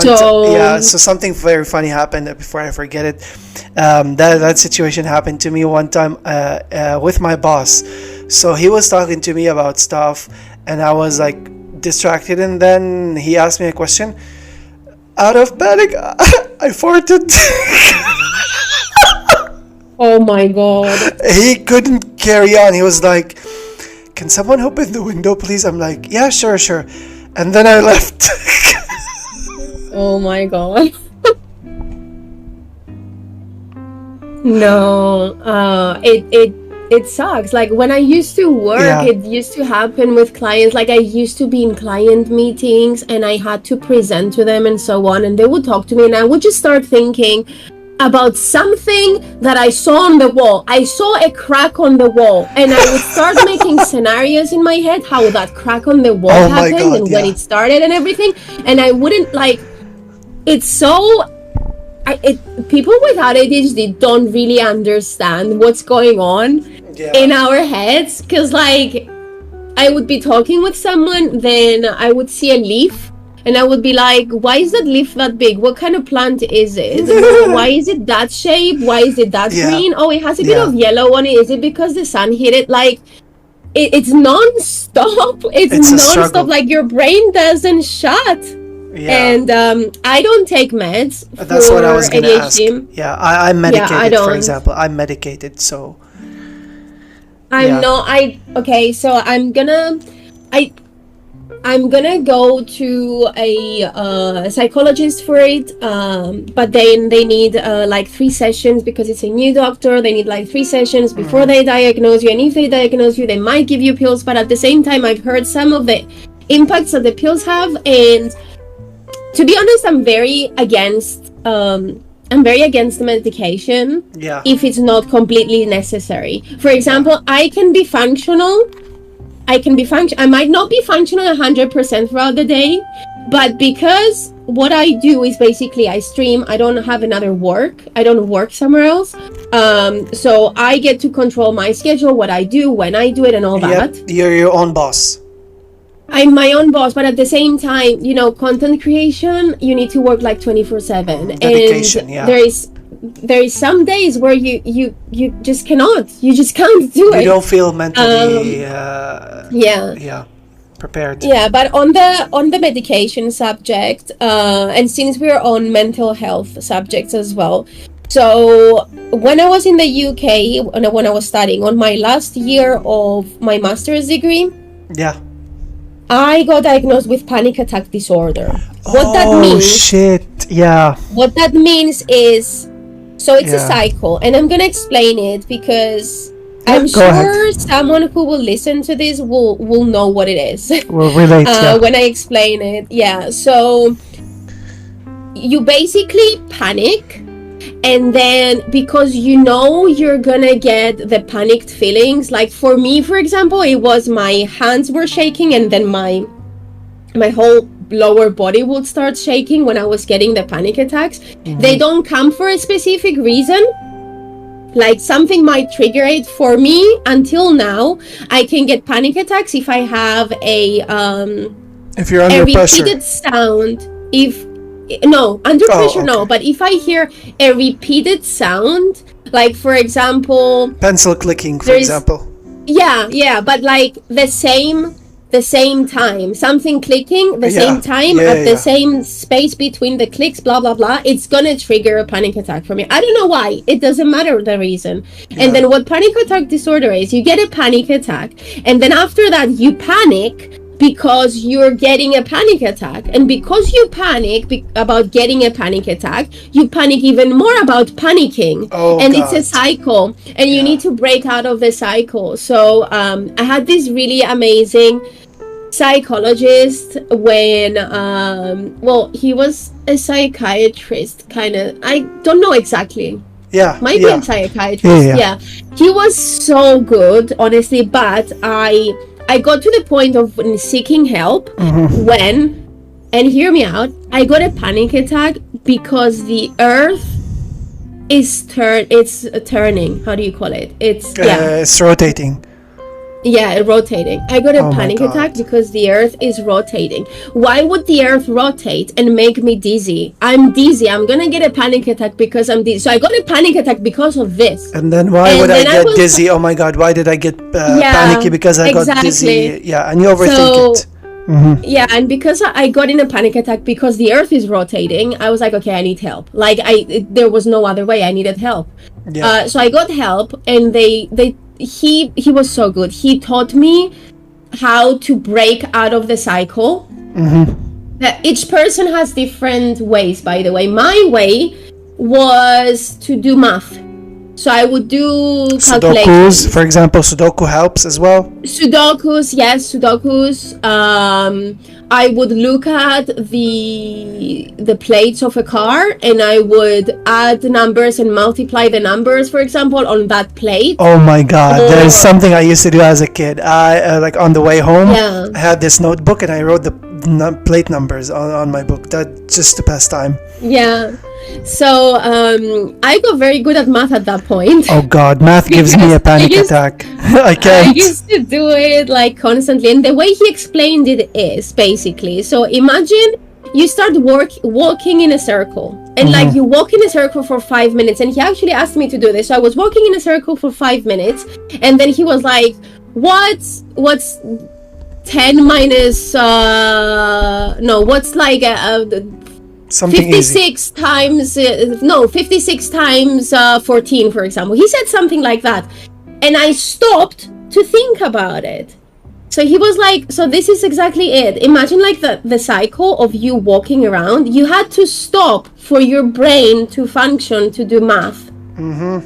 So something very funny happened before I forget it. That situation happened to me one time with my boss. So he was talking to me about stuff and I was like distracted, and then he asked me a question. Out of panic, I farted. Oh my god. He couldn't carry on. He was like, can someone open the window please? I'm like, yeah, sure. And then I left. Oh my god. No, it sucks. Like when I used to work, it used to happen with clients. Like I used to be in client meetings and I had to present to them and so on, and they would talk to me and I would just start thinking about something that I saw on the wall. I saw a crack on the wall and I would start making scenarios in my head how that crack on the wall happened and when it started and everything, and I wouldn't like. It's so. People without ADHD don't really understand what's going on in our heads, because like I would be talking with someone, then I would see a leaf and I would be like, why is that leaf that big? What kind of plant is it? Why is it that shape? Why is it that green? Oh, it has a bit of yellow on it. Is it because the sun hit it? Like it's non-stop. It's non-stop. Like your brain doesn't shut. And I don't take meds for That's what I was going to ask. ADHD. I'm medicated, for example. I'm medicated, so... Okay, so I'm gonna go to a psychologist for it, but then they need like 3 sessions because it's a new doctor. They need like 3 sessions before they diagnose you, and if they diagnose you, they might give you pills. But at the same time, I've heard some of the impacts that the pills have, and to be honest, I'm very against the medication if it's not completely necessary. For example, I can be functional. I might not be functional 100% throughout the day, But because what I do is basically I stream, I don't have another work. I don't work somewhere else. So I get to control my schedule, what I do, when I do it, and all that. Yep, you're your own boss. I'm my own boss, but at the same time, you know, content creation, you need to work like 24/7. Dedication, and yeah. there is some days where you just cannot. You just can't do it. You don't feel mentally prepared. Yeah, but on the medication subject, and since we're on mental health subjects as well, so when I was in the UK, when I was studying on my last year of my master's degree, Yeah. I got diagnosed with panic attack disorder. What that means? Oh shit! Yeah. What that means is, so it's a Yeah. cycle, and I'm gonna explain it because Yeah, I'm go ahead. sure someone who will listen to this will know what it is. We'll relate. Yeah. When I explain it. Yeah. So you basically panic, and then because you know you're gonna get the panicked feelings, like for me, for example, it was my hands were shaking, and then my whole lower body would start shaking when I was getting the panic attacks. They don't come for a specific reason. Like something might trigger it. For me, until now, I can get panic attacks if I have If you're a under pressure. repeated sound. Under pressure, no. okay. But if I hear a repeated sound, like for example, Pencil clicking, for There's- example. yeah, but like the same time, something clicking the Yeah, same time yeah, at the yeah. same space between the clicks, blah blah blah, it's gonna trigger a panic attack for me. I don't know why, it doesn't matter the reason. And then what panic attack disorder is, you get a panic attack, and then after that you panic because you're getting a panic attack, and because you panic about getting a panic attack, you panic even more about panicking. Oh, and it's a God. cycle, and you need to break out of the cycle. So I had this really amazing psychologist when he was a psychiatrist, kind of. I don't know exactly, Yeah. might yeah. be a psychiatrist. Yeah. He was so good, honestly, but I got to the point of seeking help when, and hear me out, I got a panic attack because the earth is turning. How do you call it? It's rotating. Rotating. I got a Oh my panic God. attack because the earth is rotating. Why would the earth rotate and make me dizzy? I'm dizzy. I'm gonna get a panic attack because I'm dizzy. So I got a panic attack because of this. And then why And would I then I get was- dizzy? Oh my God! Why did I get panicky? Because I got dizzy. exactly. Yeah, and you overthink So- it. Yeah, and because I got in a panic attack because the earth is rotating, I was like, okay, I need help. Like there was no other way. I needed help. Yeah. So I got help, and he was so good. He taught me how to break out of the cycle. Each person has different ways, by the way. My way was to do math. So I would do calculations. Sudokus, for example, Sudoku helps as well. Sudokus, yes, Sudokus. I would look at the plates of a car, and I would add numbers and multiply the numbers, for example, on that plate. Oh my God! Or- There's something I used to do as a kid. I like on the way home. Yeah. I had this notebook and I wrote the plate numbers on my book. That just to pass time. Yeah. So I got very good at math at that point. Oh God! Math gives me a Because I panic used- attack. I I can't. used to do it like constantly, and the way he explained it is basically, so imagine you start walking in a circle, and like you walk in a circle for 5 minutes, and he actually asked me to do this. So I was walking in a circle for 5 minutes, and then he was like, what's 10 minus what's like Something easy. 56 times 56 times 14, for example. He said something like that, and I stopped to think about it. So he was like, so this is exactly it. Imagine like the cycle of you walking around. You had to stop for your brain to function, to do math.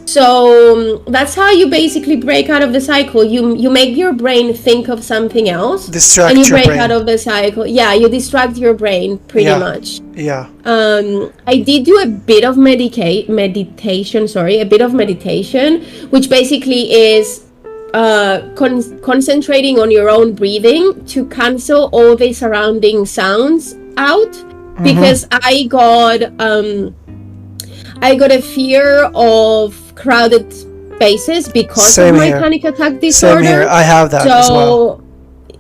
So that's how you basically break out of the cycle. You make your brain think of something else, Distract and you your break brain. out of the cycle. Yeah, you distract your brain pretty Yeah. much. Yeah. I did do a bit of meditation, which basically is concentrating on your own breathing to cancel all the surrounding sounds out because I got a fear of crowded spaces because Same of my here. panic attack Same disorder. here. I have that as well.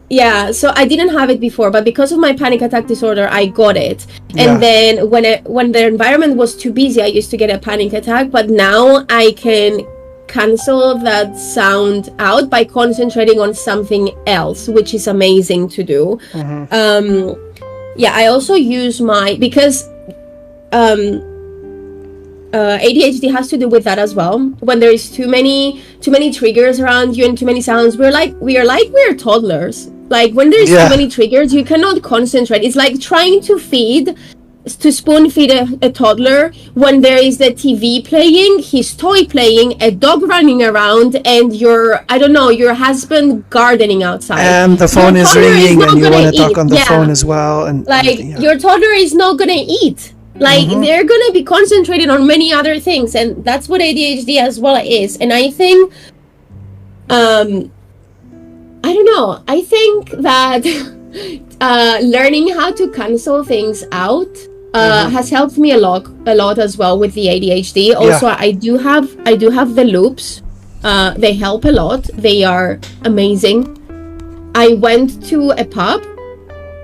Yeah, so I didn't have it before, but because of my panic attack disorder, I got it. Yeah. And then when the environment was too busy, I used to get a panic attack, but now I can cancel that sound out by concentrating on something else, which is amazing to do. Yeah, I also use because ADHD has to do with that as well. When there is too many triggers around you and too many sounds, we're toddlers. Like when there's Yeah. too many triggers, you cannot concentrate. It's like trying to spoon feed a toddler when there is the TV playing, his toy playing, a dog running around, and your husband gardening outside. And the phone is toddler ringing, not and you gonna want to talk eat. on the Yeah. phone as well. And yeah. Your toddler is not gonna eat. Like they're gonna be concentrated on many other things, and that's what ADHD as well is. And I think, I don't know. I think that learning how to cancel things out has helped me a lot as well with the ADHD. Also, I do have the loops. They help a lot. They are amazing. I went to a pub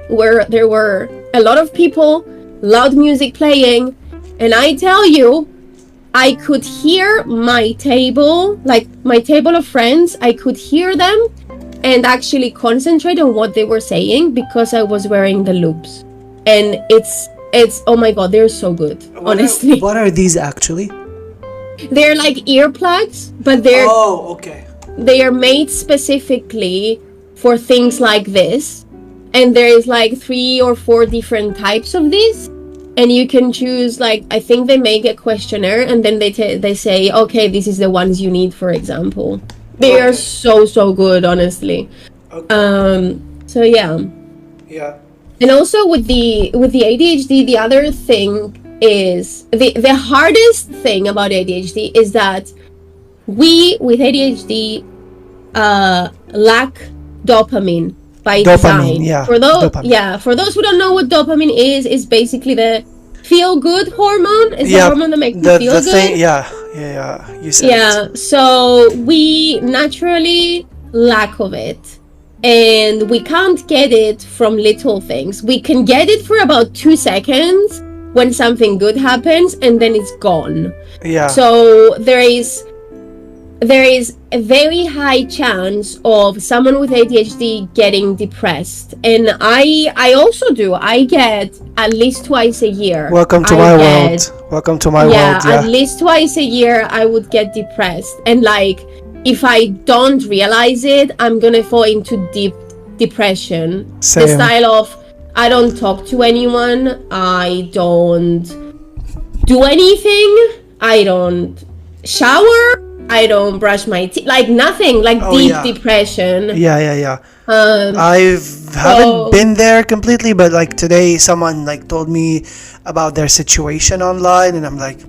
where there were a lot of people, loud music playing, and I tell you, I could hear my table of friends, I could hear them and actually concentrate on what they were saying because I was wearing the loops. And it's oh my god, they're so good, honestly. What are these actually? They're like earplugs, but okay. they are made specifically for things like this. And there is like 3 or 4 different types of these, and you can choose, like, I think they make a questionnaire and then they say, okay, this is the ones you need, for example. They are so good, honestly. So yeah. And also with the ADHD, the other thing is the hardest thing about ADHD is that we with ADHD lack dopamine by design. For those who don't know what dopamine is basically the feel good hormone. It's the hormone that makes you feel good. You said it. So we naturally lack of it. And we can't get it from little things. We can get it for about 2 seconds when something good happens, and then it's gone. So there is a very high chance of someone with ADHD getting depressed. And I also do. I get at least twice a year. Welcome to my world. Welcome to my world. Yeah, at least twice a year I would get depressed. And like, if I don't realize it, I'm gonna fall into deep depression. Same. The style of, I don't talk to anyone, I don't do anything, I don't shower, I don't brush my teeth, like nothing, like deep depression. I haven't been there completely, but like today someone like told me about their situation online, and I'm like,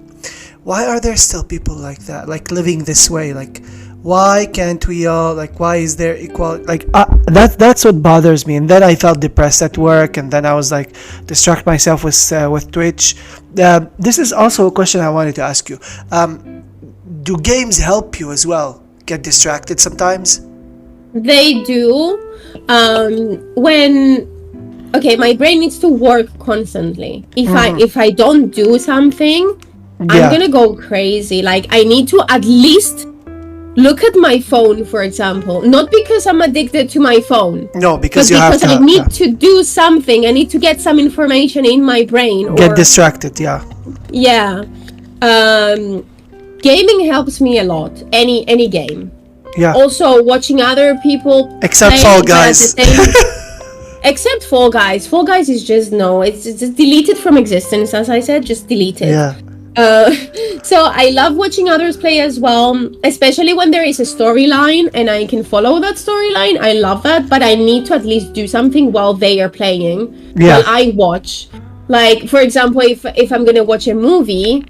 why are there still people like that, like living this way? Like, why can't we all, like, why is there equality? Like that's what bothers me. And then I felt depressed at work, and then I was like distract myself with Twitch. This is also a question I wanted to ask you. Do games help you as well get distracted sometimes? They do. My brain needs to work constantly. If I don't do something, I'm gonna go crazy. Like, I need to at least look at my phone, for example. Not because I'm addicted to my phone. No, because I need to do something. I need to get some information in my brain. Get distracted, Yeah. Gaming helps me a lot. Any game. Yeah. Also, watching other people except Fall Guys. Except Fall Guys. Fall Guys is just it's just deleted from existence. As I said, just delete it. Yeah. So I love watching others play as well, especially when there is a storyline and I can follow that storyline. I love that, but I need to at least do something while they are playing. While I watch. Like, for example, if I'm gonna watch a movie,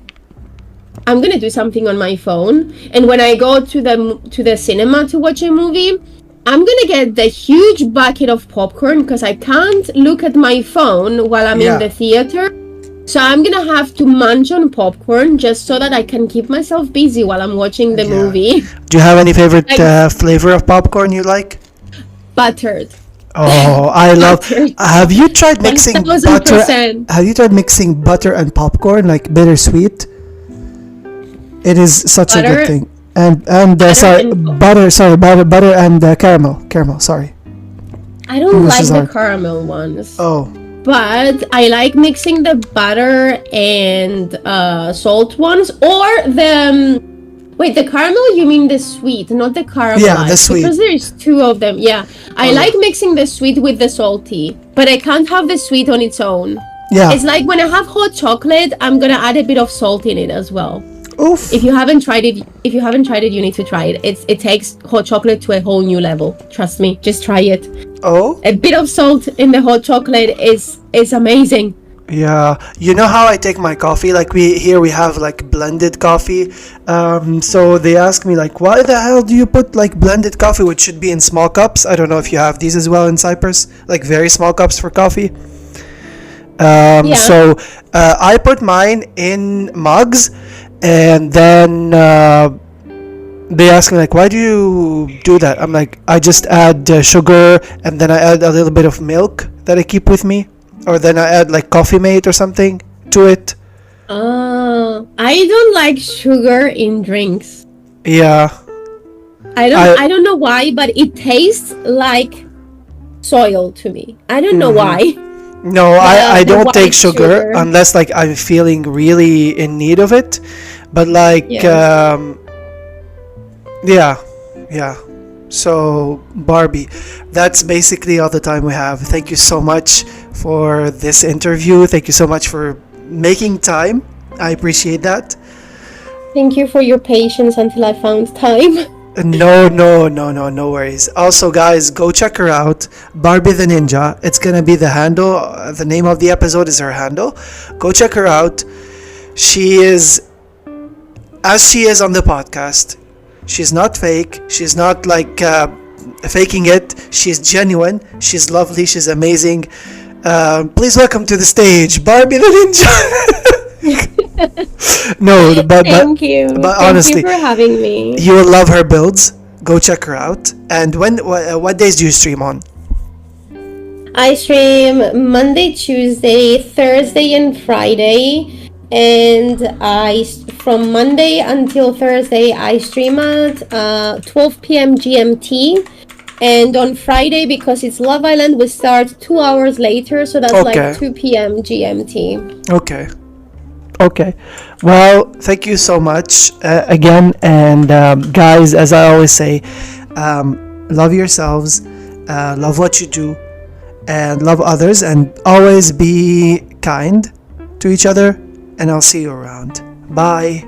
I'm gonna do something on my phone, and when I go to the cinema to watch a movie, I'm gonna get the huge bucket of popcorn because I can't look at my phone while I'm in Yeah. the theater. So I'm gonna have to munch on popcorn just so that I can keep myself busy while I'm watching the Yeah. movie. Do you have any favorite Like flavor of popcorn you like? buttered. Oh, I love. Buttered. Have you tried One mixing thousand butter? percent. Have you tried mixing butter and popcorn, like bittersweet? It is such a good Butter, thing. And butter sorry, and butter and caramel. Sorry, I don't English like is the hard. caramel ones. Oh, But I like mixing the butter and salt ones, or the wait, the caramel. You mean the sweet, not the yeah, the caramelized, sweet. because there's two of them. Yeah, I Oh yeah, like mixing the sweet with the salty, but I can't have the sweet on its own. yeah. It's like when I have hot chocolate, I'm gonna add a bit of salt in it as well. Oof. If you haven't tried it, you need to try it. It takes hot chocolate to a whole new level. Trust me, just try it. Oh, A bit of salt in the hot chocolate is amazing. yeah. You know how I take my coffee? Like we have like blended coffee. So they ask me like, why the hell do you put like blended coffee, which should be in small cups? I don't know if you have these as well in Cyprus, like very small cups for coffee. Yeah. So I put mine in mugs, and then they ask me like, why do you do that? I'm like, I just add sugar, and then I add a little bit of milk that I keep with me, or then I add like coffee mate or something to it. I don't like sugar in drinks. Yeah, I I don't know why, but it tastes like soil to me. I don't know why. no, I The don't take white sugar sugar. unless like I'm feeling really in need of it. But like Yes. yeah, yeah. So, Barbie, that's basically all the time we have. Thank you so much for this interview. Thank you so much for making time. I appreciate that. Thank you for your patience until I found time. No worries. Also, guys, go check her out. Barbie the Ninja. It's gonna be the handle. The name of the episode is her handle. Go check her out. She is, as she is on the podcast, she's not fake. She's not like faking it. She's genuine. She's lovely. She's amazing. Please welcome to the stage, Barbie the Ninja. No, Thank you. but Thank you honestly, for having me. you will love her builds. Go check her out. And what days do you stream on? I stream Monday, Tuesday, Thursday, and Friday. And from Monday until Thursday, I stream at 12 p.m. GMT. And on Friday, because it's Love Island, we start 2 hours later, so that's Okay. like 2 p.m. GMT. Okay. Okay. Well, thank you so much again. And guys, as I always say, love yourselves, love what you do, and love others, and always be kind to each other. And I'll see you around. Bye.